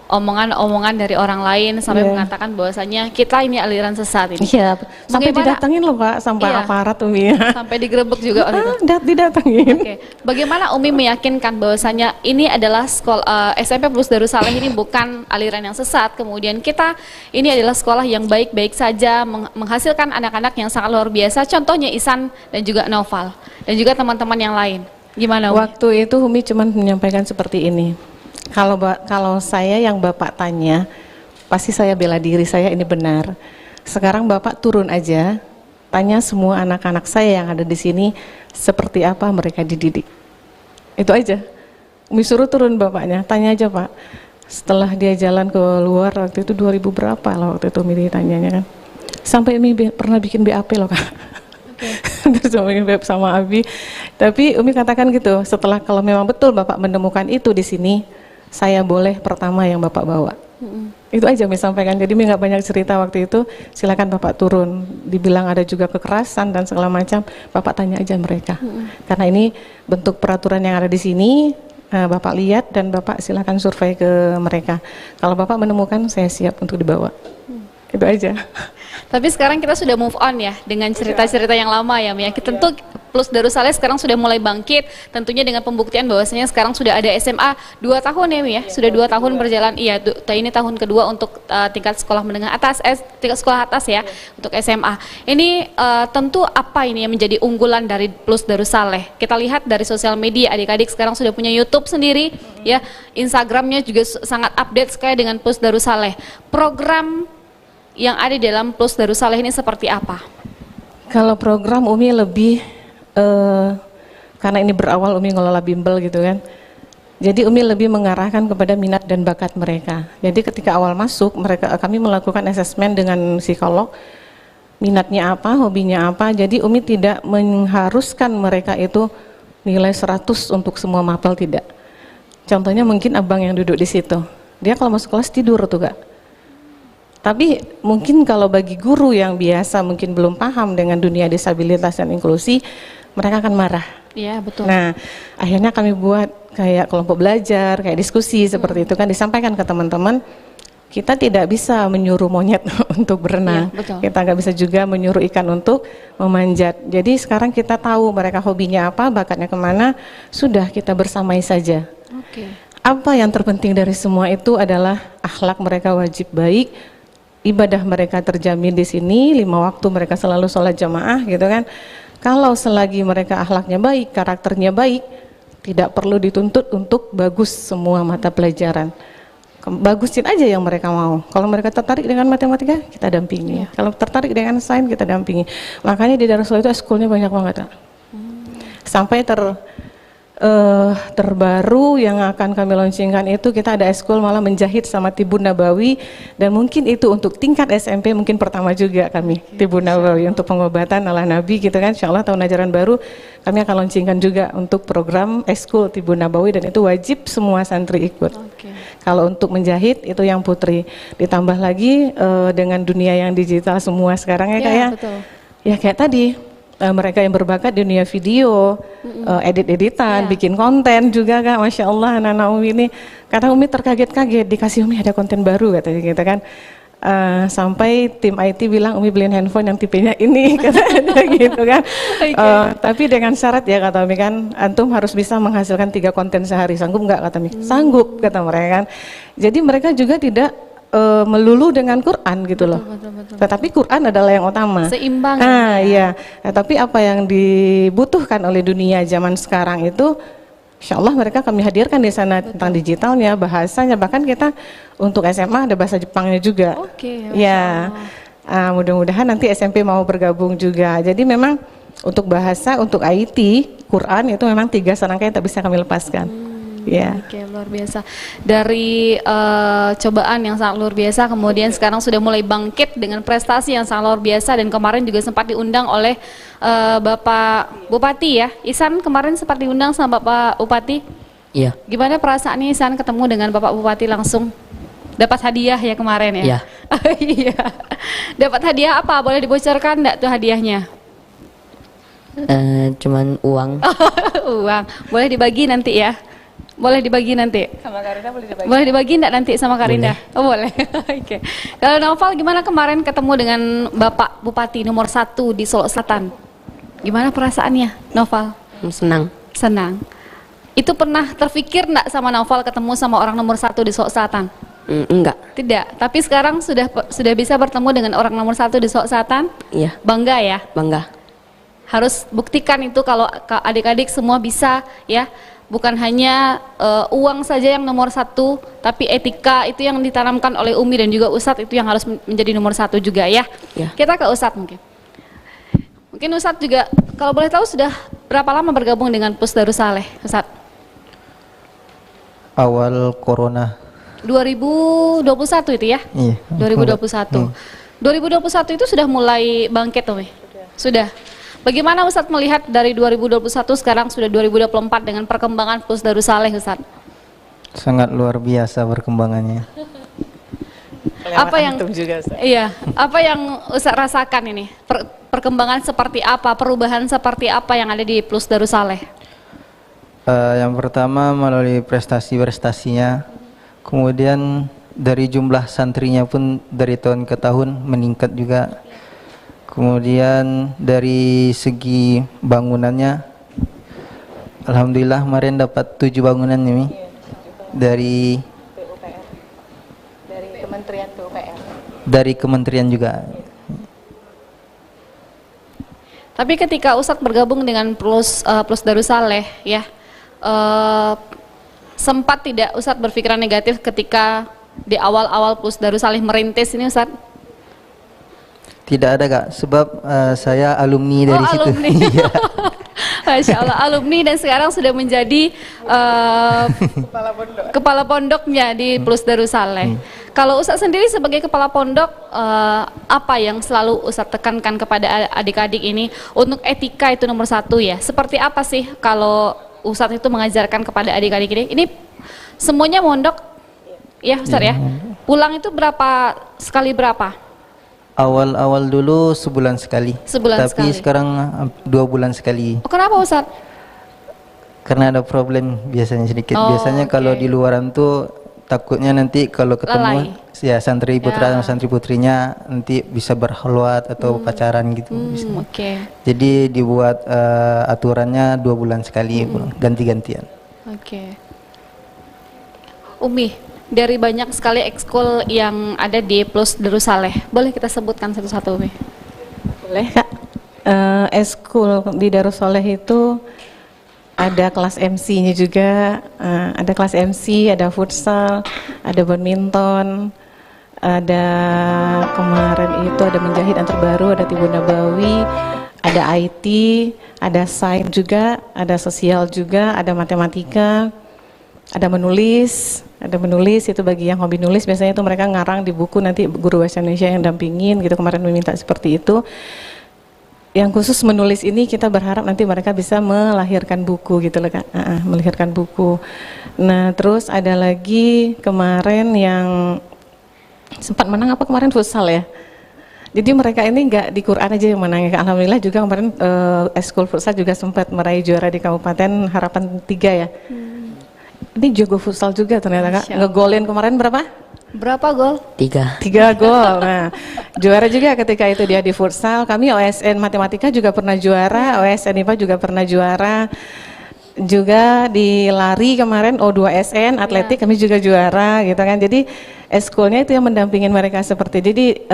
Speaker 1: omongan-omongan dari orang lain sampai mengatakan bahwasanya kita ini aliran sesat ini.
Speaker 2: Iya, sampai
Speaker 1: Bagaimana-
Speaker 2: didatengin loh Pak, sampai
Speaker 1: Iya.
Speaker 2: aparat Umi.
Speaker 1: Sampai digerebek juga waktu itu.
Speaker 2: Didatengin.
Speaker 1: Oke, bagaimana Umi meyakinkan bahwasanya ini adalah sekolah SMP Plus Darussaleh ini bukan aliran yang sesat, kemudian kita ini adalah sekolah yang baik-baik saja, menghasilkan anak-anak yang sangat luar biasa, contohnya Ihsan dan juga Naufal dan juga teman-teman yang lain. Gimana Umi?
Speaker 2: Waktu itu Umi cuma menyampaikan seperti ini. Kalau saya yang Bapak tanya, pasti saya bela diri saya ini benar. Sekarang Bapak turun aja, tanya semua anak-anak saya yang ada di sini seperti apa mereka dididik. Itu aja. Umi suruh turun bapaknya, tanya aja Pak. Setelah dia jalan ke luar waktu itu 2000 berapa lah waktu itu Umi ditanyanya kan. Sampai Umi pernah bikin BAP loh Kak. Terus Umi BAP sama Abi. Tapi Umi katakan gitu, setelah kalau memang betul Bapak menemukan itu di sini, saya boleh pertama yang Bapak bawa. Itu aja Umi sampaikan. Jadi Umi nggak banyak cerita waktu itu. Silakan Bapak turun. Dibilang ada juga kekerasan dan segala macam. Bapak tanya aja mereka. Karena ini bentuk peraturan yang ada di sini. Bapak lihat dan Bapak silakan survei ke mereka. Kalau Bapak menemukan, saya siap untuk dibawa. Itu aja.
Speaker 1: Tapi sekarang kita sudah move on ya dengan cerita-cerita yang lama ya Mi. Tentu Plus Darussaleh sekarang sudah mulai bangkit, tentunya dengan pembuktian bahwasanya sekarang sudah ada SMA 2 tahun ya Mi ya. Sudah 2 tahun berjalan. Iya, ini tahun kedua untuk tingkat sekolah menengah atas, tingkat sekolah atas ya, untuk SMA. Ini tentu apa ini yang menjadi unggulan dari Plus Darussaleh? Kita lihat dari sosial media, adik-adik sekarang sudah punya YouTube sendiri ya. Instagramnya juga sangat update sekali dengan Plus Darussaleh. Program yang ada di dalam Plus Darussaleh ini seperti apa?
Speaker 2: Kalau program Umi lebih karena ini berawal Umi ngelola bimbel gitu kan. Jadi Umi lebih mengarahkan kepada minat dan bakat mereka. Jadi ketika awal masuk kami melakukan asesmen dengan psikolog, minatnya apa, hobinya apa. Jadi Umi tidak mengharuskan mereka itu nilai 100 untuk semua mapel, tidak. Contohnya mungkin abang yang duduk di situ, dia kalau masuk kelas tidur tuh Kak. Tapi mungkin kalau bagi guru yang biasa mungkin belum paham dengan dunia disabilitas dan inklusi, mereka akan marah.
Speaker 1: Iya, betul.
Speaker 2: Nah, akhirnya kami buat kayak kelompok belajar, kayak diskusi seperti itu kan, disampaikan ke teman-teman. Kita tidak bisa menyuruh monyet untuk berenang.
Speaker 1: Iya, betul.
Speaker 2: Kita nggak bisa juga menyuruh ikan untuk memanjat. Jadi sekarang kita tahu mereka hobinya apa, bakatnya kemana, sudah kita bersamai saja.
Speaker 1: Oke.
Speaker 2: Apa yang terpenting dari semua itu adalah akhlak mereka wajib baik, ibadah mereka terjamin di sini, 5 waktu mereka selalu sholat jamaah gitu kan. Kalau selagi mereka akhlaknya baik, karakternya baik, tidak perlu dituntut untuk bagus semua mata pelajaran. Bagusin aja yang mereka mau. Kalau mereka tertarik dengan matematika, kita dampingi. Kalau tertarik dengan sains, kita dampingi. Makanya di Darussaleh itu eskulnya banyak banget Kak. Sampai terbaru yang akan kami launchingkan itu kita ada eskul malah menjahit sama Tibun Nabawi, dan mungkin itu untuk tingkat SMP mungkin pertama juga kami Tibun Nabawi untuk pengobatan ala Nabi gitu kan. Insyaallah tahun ajaran baru kami akan launchingkan juga untuk program eskul Tibun Nabawi, dan itu wajib semua santri ikut. Kalau untuk menjahit itu yang putri, ditambah lagi dengan dunia yang digital semua sekarang ya Kak ya.
Speaker 1: Betul.
Speaker 2: Ya kayak tadi mereka yang berbakat di dunia video, edit-editan, bikin konten juga Kak, Masya Allah anak-anak Umi ini. Karena Umi terkaget-kaget, dikasih Umi ada konten baru katanya gitu kan. Sampai tim IT bilang Umi beliin handphone yang tipenya ini, katanya gitu kan. Tapi dengan syarat ya kata Umi kan, antum harus bisa menghasilkan 3 konten sehari, sanggup nggak kata Umi? Sanggup kata mereka kan. Jadi mereka juga tidak melulu dengan Quran gitu loh.
Speaker 1: Betul.
Speaker 2: Tetapi Quran adalah yang utama.
Speaker 1: Seimbang.
Speaker 2: Iya. Nah, tapi apa yang dibutuhkan oleh dunia zaman sekarang itu Insya Allah mereka kami hadirkan di sana tentang digitalnya, bahasanya, bahkan kita untuk SMA ada bahasa Jepangnya juga.
Speaker 1: Oke.
Speaker 2: Ya, mudah-mudahan nanti SMP mau bergabung juga. Jadi memang untuk bahasa, untuk IT, Quran itu memang 3 serangkaian yang tak bisa kami lepaskan. Ya.
Speaker 1: Oke, luar biasa. Dari cobaan yang sangat luar biasa, kemudian sekarang sudah mulai bangkit dengan prestasi yang sangat luar biasa, dan kemarin juga sempat diundang oleh Bapak Bupati ya. Ihsan kemarin sempat diundang sama Bapak Bupati.
Speaker 3: Iya.
Speaker 1: Gimana perasaannya Ihsan ketemu dengan Bapak Bupati langsung? Dapat hadiah ya kemarin ya?
Speaker 3: Iya.
Speaker 1: Iya. Dapat hadiah apa? Boleh dibocorkan enggak tuh hadiahnya?
Speaker 3: Cuman uang.
Speaker 1: Uang. Boleh dibagi nanti ya? Boleh dibagi nanti?
Speaker 2: Sama Karinda boleh dibagi.
Speaker 1: Boleh dibagi enggak nanti sama Karinda? Boleh. Oh boleh. Oke. Kalau Naufal gimana kemarin ketemu dengan Bapak Bupati nomor 1 di Solo Selatan? Gimana perasaannya, Naufal?
Speaker 3: Senang.
Speaker 1: Senang. Itu pernah terfikir enggak sama Naufal ketemu sama orang nomor 1 di Solo Selatan?
Speaker 3: Enggak.
Speaker 1: Tidak. Tapi sekarang sudah bisa bertemu dengan orang nomor 1 di Solo Selatan?
Speaker 3: Iya.
Speaker 1: Bangga ya?
Speaker 3: Bangga.
Speaker 1: Harus buktikan itu kalau adik-adik semua bisa ya. Bukan hanya uang saja yang nomor 1, tapi etika itu yang ditanamkan oleh Umi dan juga Ustadz itu yang harus menjadi nomor 1 juga ya. Kita ke Ustadz mungkin. Mungkin Ustadz juga kalau boleh tahu sudah berapa lama bergabung dengan Pus Darussaleh, Ustadz?
Speaker 4: Awal Corona.
Speaker 1: 2021 itu ya?
Speaker 4: Iya.
Speaker 1: 2021. 2021 itu sudah mulai bangkit Umi? Sudah. Bagaimana Ustadz melihat dari 2021 sekarang sudah 2024 dengan perkembangan Pus Darussaleh, Ustadz?
Speaker 4: Sangat luar biasa perkembangannya.
Speaker 2: Apa yang juga,
Speaker 1: iya, apa yang Ustadz rasakan ini? Perkembangan seperti apa, perubahan seperti apa yang ada di Pus Darussaleh?
Speaker 4: Yang pertama melalui prestasi-prestasinya, kemudian dari jumlah santrinya pun dari tahun ke tahun meningkat juga. Kemudian dari segi bangunannya, alhamdulillah kemarin dapat 7 bangunan ini dari
Speaker 2: Kementerian PUPR.
Speaker 4: Dari kementerian juga.
Speaker 1: Tapi ketika Ustadz bergabung dengan Plus Darussaleh ya, sempat tidak Ustadz berpikiran negatif ketika di awal-awal Plus Darussaleh merintis ini Ustadz?
Speaker 4: Tidak ada Kak, sebab saya alumni dari situ.
Speaker 1: Alumni. Masya Allah, alumni dan sekarang sudah menjadi kepala pondoknya di Plus Darussaleh. Kalau Ustadz sendiri sebagai kepala pondok, apa yang selalu Ustadz tekankan kepada adik-adik ini untuk etika itu nomor 1 ya? Seperti apa sih kalau Ustadz itu mengajarkan kepada adik-adik ini? Ini semuanya mondok ya Ustadz ya? Pulang itu sekali berapa?
Speaker 4: Awal-awal dulu sebulan sekali. Tapi sekarang 2 bulan sekali.
Speaker 1: Oh, kenapa Ustadz?
Speaker 4: Karena ada problem biasanya sedikit. Biasanya kalau di luaran tuh takutnya nanti kalau ketemu ya santri putra dan santri putrinya nanti bisa berkhulwat atau pacaran gitu. Jadi dibuat aturannya 2 bulan sekali, ganti-gantian.
Speaker 1: Umi, dari banyak sekali ekskul yang ada di Plus Darussaleh, boleh kita sebutkan satu-satu, Umi?
Speaker 2: Boleh Kak. Ekskul di Darussaleh itu ada kelas MC-nya juga, ada kelas MC, ada futsal, ada badminton, ada kemarin itu ada menjahit yang terbaru, ada Tibu Nabawi, ada IT, ada sains juga, ada sosial juga, ada matematika, ada menulis itu bagi yang hobi nulis, biasanya itu mereka ngarang di buku, nanti guru bahasa Indonesia yang dampingin gitu, kemarin meminta seperti itu. Yang khusus menulis ini kita berharap nanti mereka bisa melahirkan buku gitu loh Kak, melahirkan buku. Nah terus ada lagi kemarin yang sempat menang apa kemarin futsal ya. Jadi mereka ini nggak di Quran aja yang menang ya. Alhamdulillah juga kemarin ekskul futsal juga sempat meraih juara di Kabupaten Harapan 3 ya. Ini jago futsal juga ternyata Kak. Ngegolin kemarin berapa?
Speaker 1: Berapa gol?
Speaker 3: 3
Speaker 2: gol. Nah, juara juga ketika itu dia di futsal. Kami OSN Matematika juga pernah juara, OSN IPA juga pernah juara. Juga di lari kemarin O2SN atletik kami juga juara gitu kan. Jadi eskulnya itu yang mendampingin mereka seperti. Jadi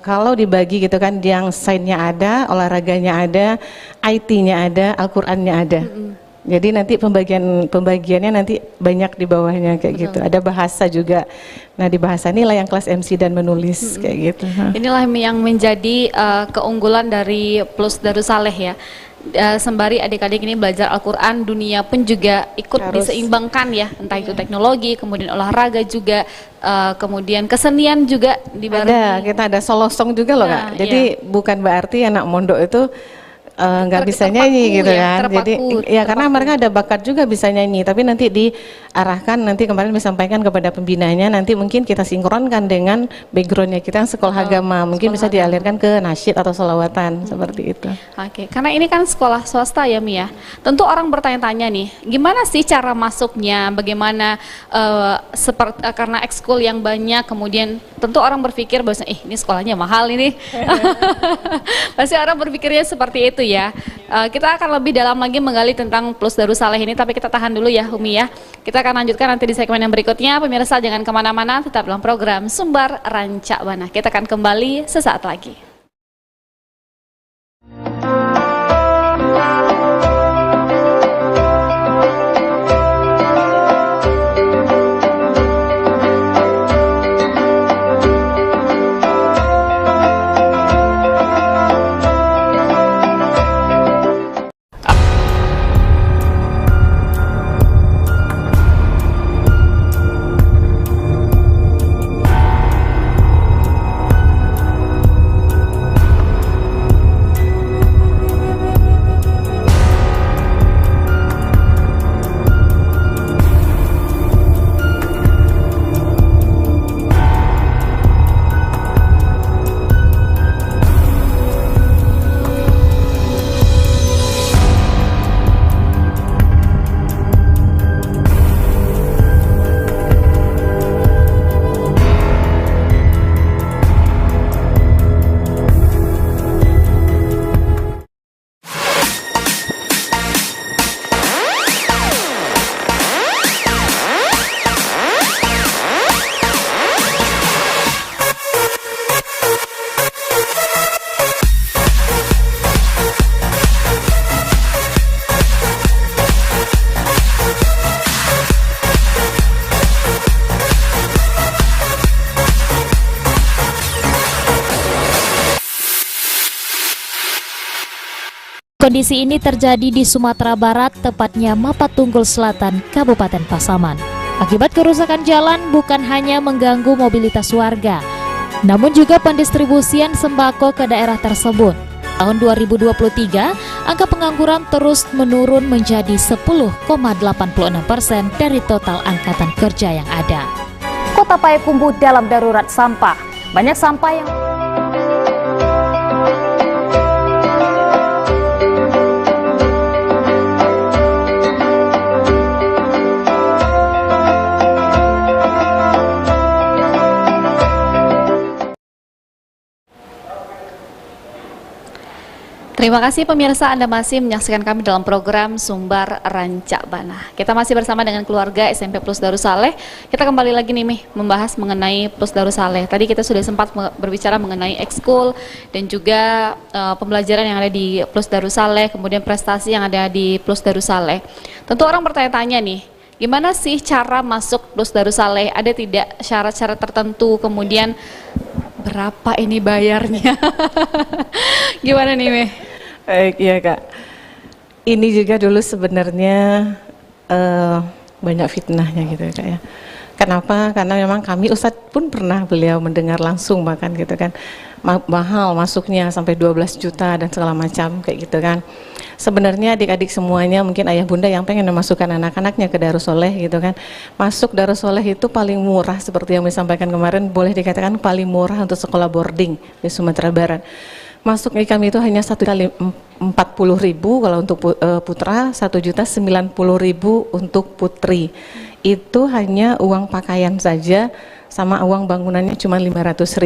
Speaker 2: kalau dibagi gitu kan, yang sainsnya ada, olahraganya ada, IT-nya ada, Al-Qur'annya ada. Jadi nanti pembagiannya nanti banyak di bawahnya kayak gitu. Ada bahasa juga. Nah di bahasa inilah yang kelas MC dan menulis kayak gitu.
Speaker 1: Inilah yang menjadi keunggulan dari Plus Darussaleh ya. Sembari adik-adik ini belajar Al-Quran, dunia pun juga ikut diseimbangkan ya, entah itu teknologi, kemudian olahraga juga, kemudian kesenian juga dibarengi.
Speaker 2: Kita ada solo song juga loh Kak. Jadi bukan berarti anak mondok itu nggak bisa nyanyi gitu kan. Jadi ya karena mereka ada bakat juga bisa nyanyi, tapi nanti diarahkan, nanti kemarin disampaikan kepada pembinanya, nanti mungkin kita sinkronkan dengan backgroundnya kita yang sekolah agama, mungkin bisa dialirkan ke nasyid atau sholawatan seperti itu.
Speaker 1: Oke, karena ini kan sekolah swasta ya Mia. Tentu orang bertanya-tanya nih, gimana sih cara masuknya, bagaimana karena ekskul yang banyak, kemudian tentu orang berpikir bahwa ini sekolahnya mahal ini. Pasti orang berpikirnya seperti itu ya. Kita akan lebih dalam lagi menggali tentang Plus Darussaleh ini, tapi kita tahan dulu ya Umi ya. Kita akan lanjutkan nanti di segmen yang berikutnya. Pemirsa jangan kemana-mana, tetap dalam program Sumbar Rancak Bana. Kita akan kembali sesaat lagi.
Speaker 5: Kondisi ini terjadi di Sumatera Barat, tepatnya Mapatunggul Selatan, Kabupaten Pasaman. Akibat kerusakan jalan bukan hanya mengganggu mobilitas warga, namun juga pendistribusian sembako ke daerah tersebut. Tahun 2023, angka pengangguran terus menurun menjadi 10,86% dari total angkatan kerja yang ada.
Speaker 7: Kota Payakumbuh dalam darurat sampah. Banyak sampah yang
Speaker 1: Terima kasih pemirsa, Anda masih menyaksikan kami dalam program Sumbar Rancak Bana. Kita masih bersama dengan keluarga SMP Plus Darussaleh. Kita kembali lagi nih membahas mengenai Plus Darussaleh. Tadi kita sudah sempat berbicara mengenai ekskul dan juga pembelajaran yang ada di Plus Darussaleh, kemudian prestasi yang ada di Plus Darussaleh. Tentu orang bertanya-tanya nih, gimana sih cara masuk Plus Darussaleh? Ada tidak syarat-syarat tertentu? Kemudian berapa ini bayarnya? Gimana nih Meh?
Speaker 2: Baik, ya Kak. Ini juga dulu sebenarnya banyak fitnahnya gitu Kak ya. Kenapa? Karena memang kami Ustadz pun pernah beliau mendengar langsung bahkan gitu kan. Mahal masuknya sampai 12 juta dan segala macam kayak gitu kan. Sebenarnya adik-adik semuanya, mungkin ayah bunda yang pengen memasukkan anak-anaknya ke Darussoleh gitu kan. Masuk Darussoleh itu paling murah seperti yang disampaikan kemarin, boleh dikatakan paling murah untuk sekolah boarding di Sumatera Barat. Masuk di kami itu hanya 1.040.000 kalau untuk putra, 1.090.000 untuk putri. Itu hanya uang pakaian saja, sama uang bangunannya cuma 500.000.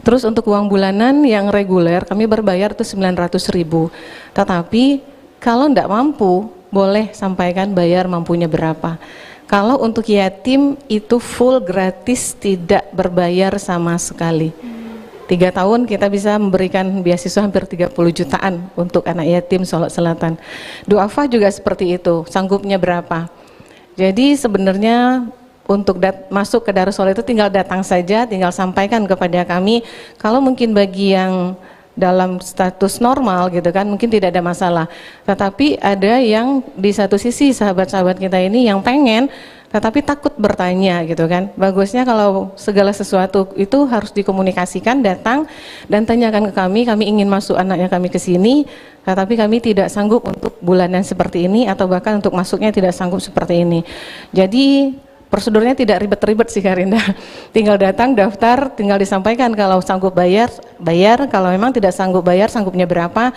Speaker 2: Terus untuk uang bulanan yang reguler kami berbayar itu 900.000. Tetapi kalau tidak mampu, boleh sampaikan bayar mampunya berapa. Kalau untuk yatim itu full gratis, tidak berbayar sama sekali. 3 tahun kita bisa memberikan beasiswa hampir 30 jutaan untuk anak yatim Solok Selatan. Duafa juga seperti itu, sanggupnya berapa. Jadi sebenarnya untuk masuk ke Darussoleh itu tinggal datang saja, tinggal sampaikan kepada kami. Kalau mungkin bagi yang dalam status normal gitu kan, mungkin tidak ada masalah. Tetapi ada yang di satu sisi sahabat-sahabat kita ini yang pengen, tetapi takut bertanya gitu kan. Bagusnya kalau segala sesuatu itu harus dikomunikasikan, datang dan tanyakan ke kami ingin masuk anaknya kami ke sini, tetapi kami tidak sanggup untuk bulanan seperti ini, atau bahkan untuk masuknya tidak sanggup seperti ini. Jadi prosedurnya tidak ribet-ribet sih Karinda. Tinggal datang, daftar, tinggal disampaikan kalau sanggup bayar, kalau memang tidak sanggup bayar, sanggupnya berapa.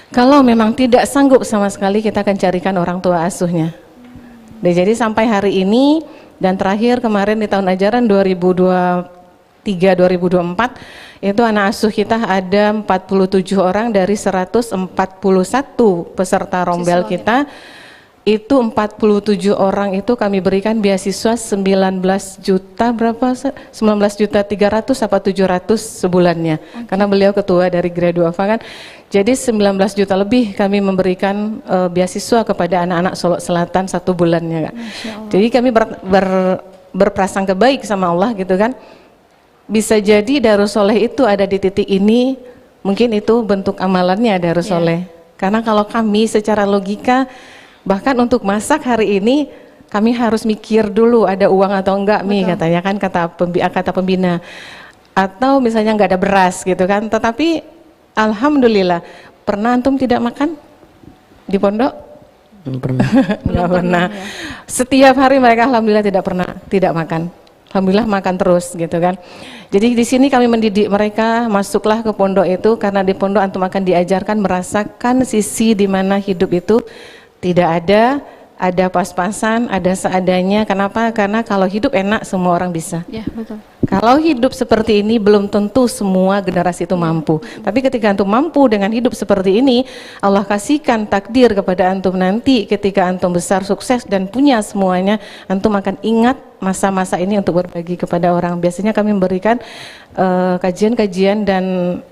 Speaker 2: Kalau memang tidak sanggup sama sekali, kita akan carikan orang tua asuhnya. Jadi sampai hari ini dan terakhir kemarin di tahun ajaran 2023-2024 itu anak asuh kita ada 47 orang dari 141 peserta rombel kita. Itu 47 orang itu kami berikan beasiswa 19 juta berapa? 19 juta 300 apa 700 sebulannya. Karena beliau ketua dari Graduafa kan. Jadi 19 juta lebih kami memberikan beasiswa kepada anak-anak Solok Selatan 1 bulannya, Kak. Jadi kami berprasangka baik sama Allah gitu kan. Bisa jadi Darussoleh itu ada di titik ini, mungkin itu bentuk amalannya Darussoleh. Karena kalau kami secara logika, bahkan untuk masak hari ini kami harus mikir dulu ada uang atau enggak Mi, katanya kan kata pembina, atau misalnya enggak ada beras gitu kan. Tetapi alhamdulillah, pernah antum tidak makan di pondok?
Speaker 4: Belum pernah.
Speaker 2: Enggak pernah. Ya. Setiap hari mereka alhamdulillah tidak makan. Alhamdulillah makan terus gitu kan. Jadi di sini kami mendidik mereka, masuklah ke pondok itu, karena di pondok antum akan diajarkan merasakan sisi di mana hidup itu tidak ada pas-pasan, ada seadanya. Kenapa? Karena kalau hidup enak semua orang bisa. Ya, betul. Kalau hidup seperti ini belum tentu semua generasi itu mampu. Tapi ketika antum mampu dengan hidup seperti ini, Allah kasihkan takdir kepada antum nanti ketika antum besar, sukses dan punya semuanya, antum akan ingat masa-masa ini untuk berbagi kepada orang. Biasanya kami memberikan kajian-kajian dan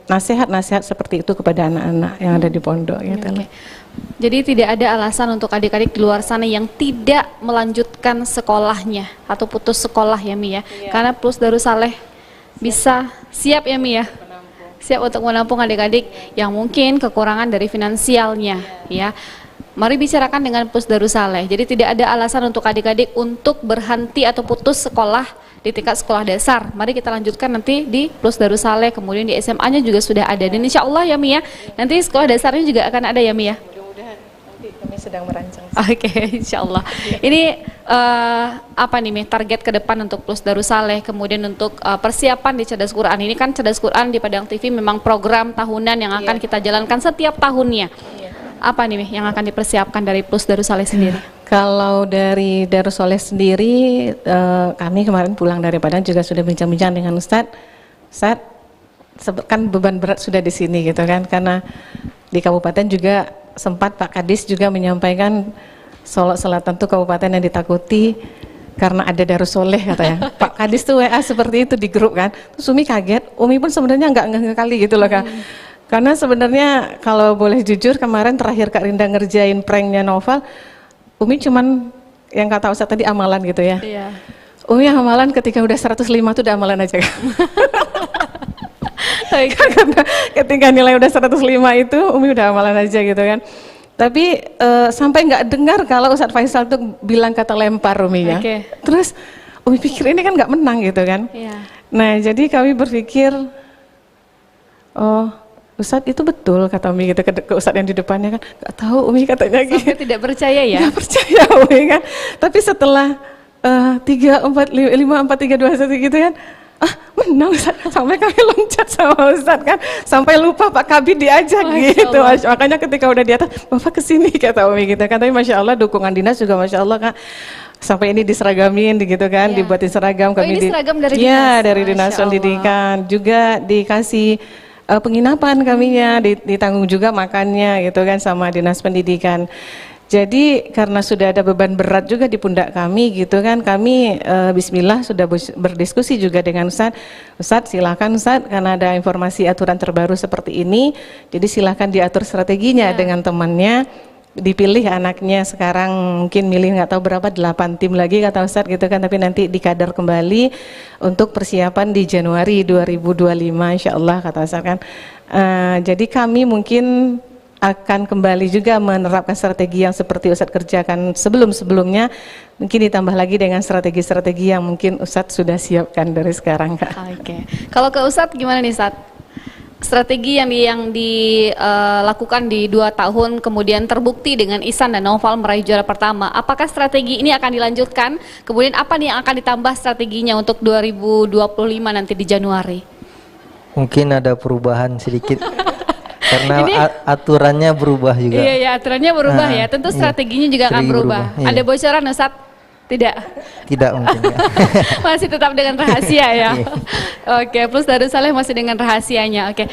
Speaker 2: nasihat-nasihat seperti itu kepada anak-anak yang ada di pondok. Gitu.
Speaker 1: Okay. Jadi tidak ada alasan untuk adik-adik di luar sana yang tidak melanjutkan sekolahnya atau putus sekolah ya Mi ya. Karena Plus Darussoleh bisa siap ya Mi ya. Siap untuk menampung adik-adik yang mungkin kekurangan dari finansialnya ya. Mari bicarakan dengan Plus Darussoleh. Jadi tidak ada alasan untuk adik-adik untuk berhenti atau putus sekolah di tingkat sekolah dasar. Mari kita lanjutkan nanti di Plus Darussoleh, kemudian di SMA-nya juga sudah ada. Dan insya Allah ya Mi ya, nanti sekolah dasarnya juga akan ada ya Mi ya.
Speaker 2: Kami sedang merancang.
Speaker 1: Oke, insya Allah. Ini apa nih Mi, target ke depan untuk Plus Darussoleh, kemudian untuk persiapan di Cerdas Quran. Ini kan Cerdas Quran di Padang TV memang program tahunan yang akan kita jalankan setiap tahunnya. Apa nih Mi yang akan dipersiapkan dari Plus Darussoleh sendiri?
Speaker 2: Kalau dari Darussoleh sendiri, kami kemarin pulang dari Padang juga sudah bincang-bincang dengan Ustadz. Kan beban berat sudah di sini gitu kan, karena di kabupaten juga sempat Pak Kadis juga menyampaikan Solok Selatan tuh kabupaten yang ditakuti karena ada Darussoleh katanya. Pak Kadis tuh WA seperti itu di grup kan. Terus Umi kaget, Umi pun sebenarnya nggak kali gitu loh Kak. Karena sebenarnya kalau boleh jujur, kemarin terakhir Kak Rinda ngerjain pranknya Novel, Umi cuman yang kata Ustaz tadi amalan gitu ya. Iya. Umi amalan ketika udah 105 tuh udah amalan aja Kak. Karena ketika nilai udah 105 itu Umi udah amalan aja gitu kan. Tapi sampai nggak dengar kalau Ustadz Faisal tuh bilang kata lempar Umi ya. Terus Umi pikir ini kan nggak menang gitu kan. Nah jadi kami berpikir, oh Ustadz itu betul kata Umi gitu ke Ustadz yang di depannya kan. Nggak tahu Umi katanya gitu.
Speaker 1: Sampai tidak percaya ya?
Speaker 2: Nggak percaya Umi kan. Tapi setelah 3, 4, 5, 4, 3, 2, 1 gitu kan, menang Ustaz. Sampai kami loncat sama Ustaz kan, sampai lupa Pak Kabid diajak gitu. Makanya ketika udah di atas, Bapak kesini kata Umi gitu kan. Tapi Masya Allah dukungan dinas juga Masya Allah Kak. Sampai ini diseragamin gitu kan, dibuatin seragam. Kami
Speaker 1: ini seragam dari dinas?
Speaker 2: Ya dari dinas pendidikan. Juga dikasih penginapan kaminya, ditanggung juga makannya gitu kan sama dinas pendidikan. Jadi karena sudah ada beban berat juga di pundak kami gitu kan, kami bismillah sudah berdiskusi juga dengan Ustadz. Ustadz silakan Ustadz, karena ada informasi aturan terbaru seperti ini, jadi silakan diatur strateginya dengan temannya. Dipilih anaknya sekarang mungkin milih nggak tahu berapa 8 tim lagi kata Ustadz gitu kan, tapi nanti dikader kembali untuk persiapan di Januari 2025 insya Allah kata Ustadz kan. Jadi kami mungkin akan kembali juga menerapkan strategi yang seperti Ustadz kerjakan sebelum-sebelumnya, mungkin ditambah lagi dengan strategi-strategi yang mungkin Ustadz sudah siapkan dari sekarang Kak.
Speaker 1: Oke. Kalau ke Ustadz gimana nih Ustadz? Strategi yang dilakukan di 2 tahun kemudian terbukti dengan Ihsan dan Naufal meraih juara pertama. Apakah strategi ini akan dilanjutkan? Kemudian apa nih yang akan ditambah strateginya untuk 2025 nanti di Januari?
Speaker 4: Mungkin ada perubahan sedikit. Karena aturannya berubah juga.
Speaker 1: Iya, ya, aturannya berubah ya. Tentu strateginya juga akan berubah.
Speaker 4: Iya.
Speaker 1: Ada bocoran Ustadz? Tidak?
Speaker 4: Tidak mungkin ya.
Speaker 1: Masih tetap dengan rahasia ya. Oke, Plus Darussaleh masih dengan rahasianya. Oke.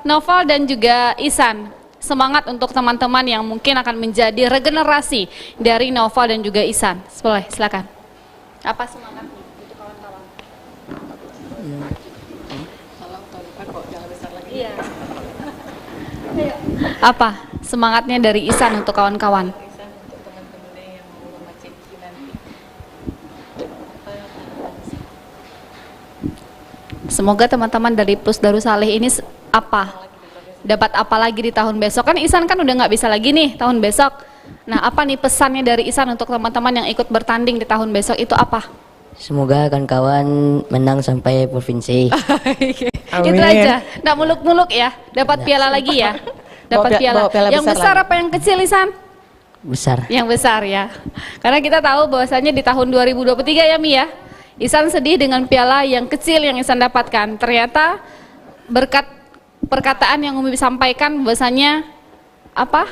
Speaker 1: Naufal dan juga Ihsan, semangat untuk teman-teman yang mungkin akan menjadi regenerasi dari Naufal dan juga Ihsan. Boleh, silakan. Apa semangat untuk kawan-kawan? Iya. Apa semangatnya dari Ihsan untuk kawan-kawan? Semoga teman-teman dari Plus Darussaleh ini dapat apa lagi di tahun besok. Kan Ihsan kan udah nggak bisa lagi nih tahun besok. Nah, apa nih pesannya dari Ihsan untuk teman-teman yang ikut bertanding di tahun besok itu apa?
Speaker 3: Semoga kawan-kawan menang sampai provinsi.
Speaker 1: Itu aja, nggak muluk-muluk ya. Dapat piala lagi ya. Dapat piala. Yang besar apa yang kecil Ihsan?
Speaker 3: Besar.
Speaker 1: Yang besar ya. Karena kita tahu bahwasanya di tahun 2023 ya Mi ya, Ihsan sedih dengan piala yang kecil yang Ihsan dapatkan. Ternyata berkat perkataan yang Umi sampaikan bahwasanya apa?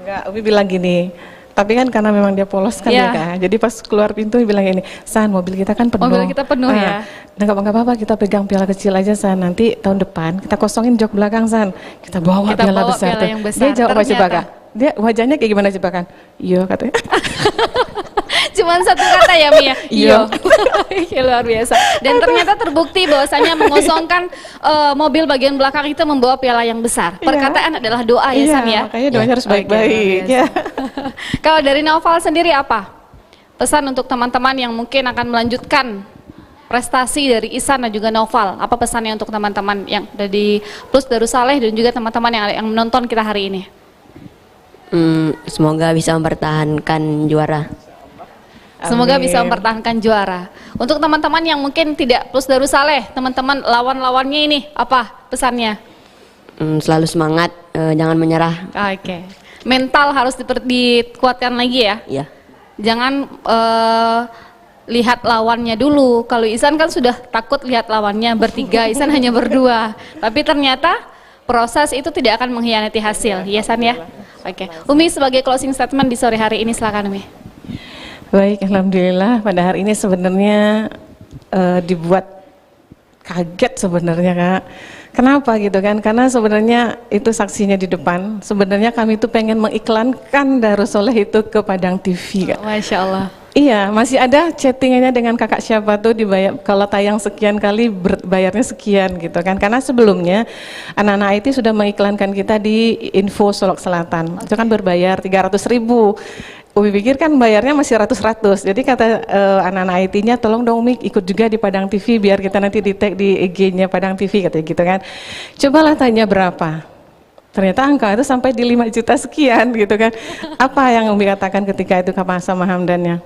Speaker 2: Enggak, Umi bilang gini. Tapi kan karena memang dia polos kan ya Kak. Jadi pas keluar pintu dia bilang ini, San mobil kita kan penuh.
Speaker 1: Mobil kita penuh ya.
Speaker 2: Nah nggak apa-apa kita pegang piala kecil aja San. Nanti tahun depan kita kosongin jok belakang San. Kita bawa piala besar tuh. Dia jawab apa coba Kak? Dia wajahnya kayak gimana coba kan? Iya katanya.
Speaker 1: Cuman satu kata ya Mia. Iya. Luar biasa. Dan ternyata terbukti bahwasanya mengosongkan mobil bagian belakang itu membawa piala yang besar. Perkataan adalah doa ya San ya.
Speaker 2: Makanya doanya harus baik-baik ya.
Speaker 1: Kalau dari Naufal sendiri apa? Pesan untuk teman-teman yang mungkin akan melanjutkan prestasi dari Ihsan dan juga Naufal. Apa pesannya untuk teman-teman yang dari Plus Darussaleh dan juga teman-teman yang menonton kita hari ini?
Speaker 3: Semoga bisa mempertahankan juara.
Speaker 1: Semoga bisa mempertahankan juara. Untuk teman-teman yang mungkin tidak Plus Darussaleh, teman-teman lawan-lawannya ini apa pesannya?
Speaker 3: Selalu semangat, jangan menyerah.
Speaker 1: Oke. Mental harus dikuatkan lagi ya.
Speaker 3: Iya.
Speaker 1: Jangan lihat lawannya dulu. Kalau Ihsan kan sudah takut lihat lawannya bertiga, Ihsan hanya berdua. Tapi ternyata proses itu tidak akan mengkhianati hasil. Iya San ya. Oke. Umi sebagai closing statement di sore hari ini silakan Umi.
Speaker 2: Baik, alhamdulillah pada hari ini sebenarnya dibuat kaget sebenarnya Kak. Kenapa gitu kan? Karena sebenarnya itu saksinya di depan. Sebenarnya kami itu pengen mengiklankan Darussoleh itu ke Padang TV Kak.
Speaker 1: Masya Allah.
Speaker 2: Iya, masih ada chattingannya dengan kakak siapa tuh dibayar kalau tayang sekian kali bayarnya sekian gitu kan. Karena sebelumnya anak-anak IT sudah mengiklankan kita di Info Solok Selatan. Itu kan berbayar 300.000. Umi pikir kan bayarnya masih ratus-ratus. Jadi kata anak-anak IT-nya tolong dong Umi ikut juga di Padang TV biar kita nanti di tag di IG-nya Padang TV katanya gitu kan. Cobalah tanya berapa. Ternyata angka itu sampai di 5 juta sekian gitu kan. Apa yang Umi katakan ketika itu sama Hamdannya?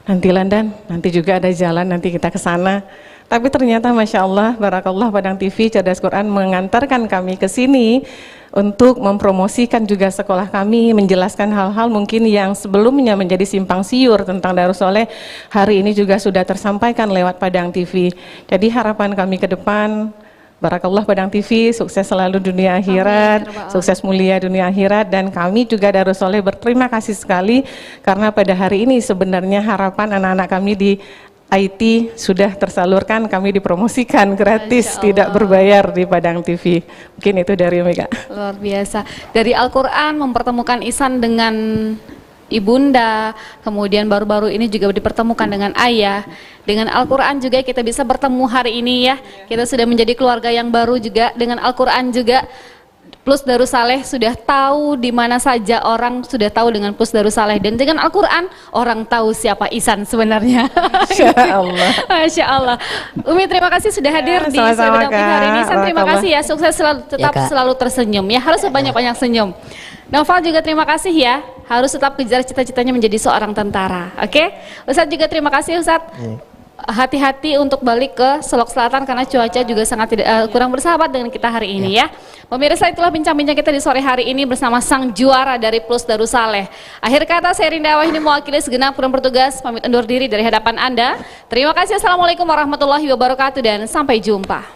Speaker 2: Nanti Landan, nanti juga ada jalan, nanti kita ke sana. Tapi ternyata Masya Allah, Barakallah Padang TV, Cerdas Quran mengantarkan kami ke sini untuk mempromosikan juga sekolah kami, menjelaskan hal-hal mungkin yang sebelumnya menjadi simpang siur tentang Darussoleh, hari ini juga sudah tersampaikan lewat Padang TV. Jadi harapan kami ke depan, Barakallah Padang TV, sukses selalu dunia akhirat, sukses mulia dunia akhirat, dan kami juga Darussoleh berterima kasih sekali karena pada hari ini sebenarnya harapan anak-anak kami di IT sudah tersalurkan, kami dipromosikan gratis, tidak berbayar di Padang TV. Mungkin itu dari Mega.
Speaker 1: Luar biasa. Dari Al-Quran mempertemukan Ihsan dengan ibunda, kemudian baru-baru ini juga dipertemukan dengan ayah. Dengan Al-Quran juga kita bisa bertemu hari ini ya. Kita sudah menjadi keluarga yang baru juga dengan Al-Quran juga. Plus Darussaleh sudah tahu di mana saja orang sudah tahu dengan Plus Darussaleh, dan dengan Al-Quran orang tahu siapa Ihsan sebenarnya. Masya Allah. Masya Allah. Umi, terima kasih sudah hadir di Sudut hari ini. Ihsan, terima kasih ya, sukses selalu, tetap selalu tersenyum ya, harus banyak-banyak senyum. Noval juga terima kasih ya, harus tetap kejar cita-citanya menjadi seorang tentara. Oke? Ustadz juga terima kasih Ustadz. Hati-hati untuk balik ke Solok Selatan karena cuaca juga sangat kurang bersahabat dengan kita hari ini ya. Pemirsa, itulah bincang-bincang kita di sore hari ini bersama sang juara dari Plus Darussaleh. Akhir kata saya Rinda Wahini mewakili segenap kurang bertugas pamit undur diri dari hadapan Anda. Terima kasih. Assalamualaikum warahmatullahi wabarakatuh dan sampai jumpa.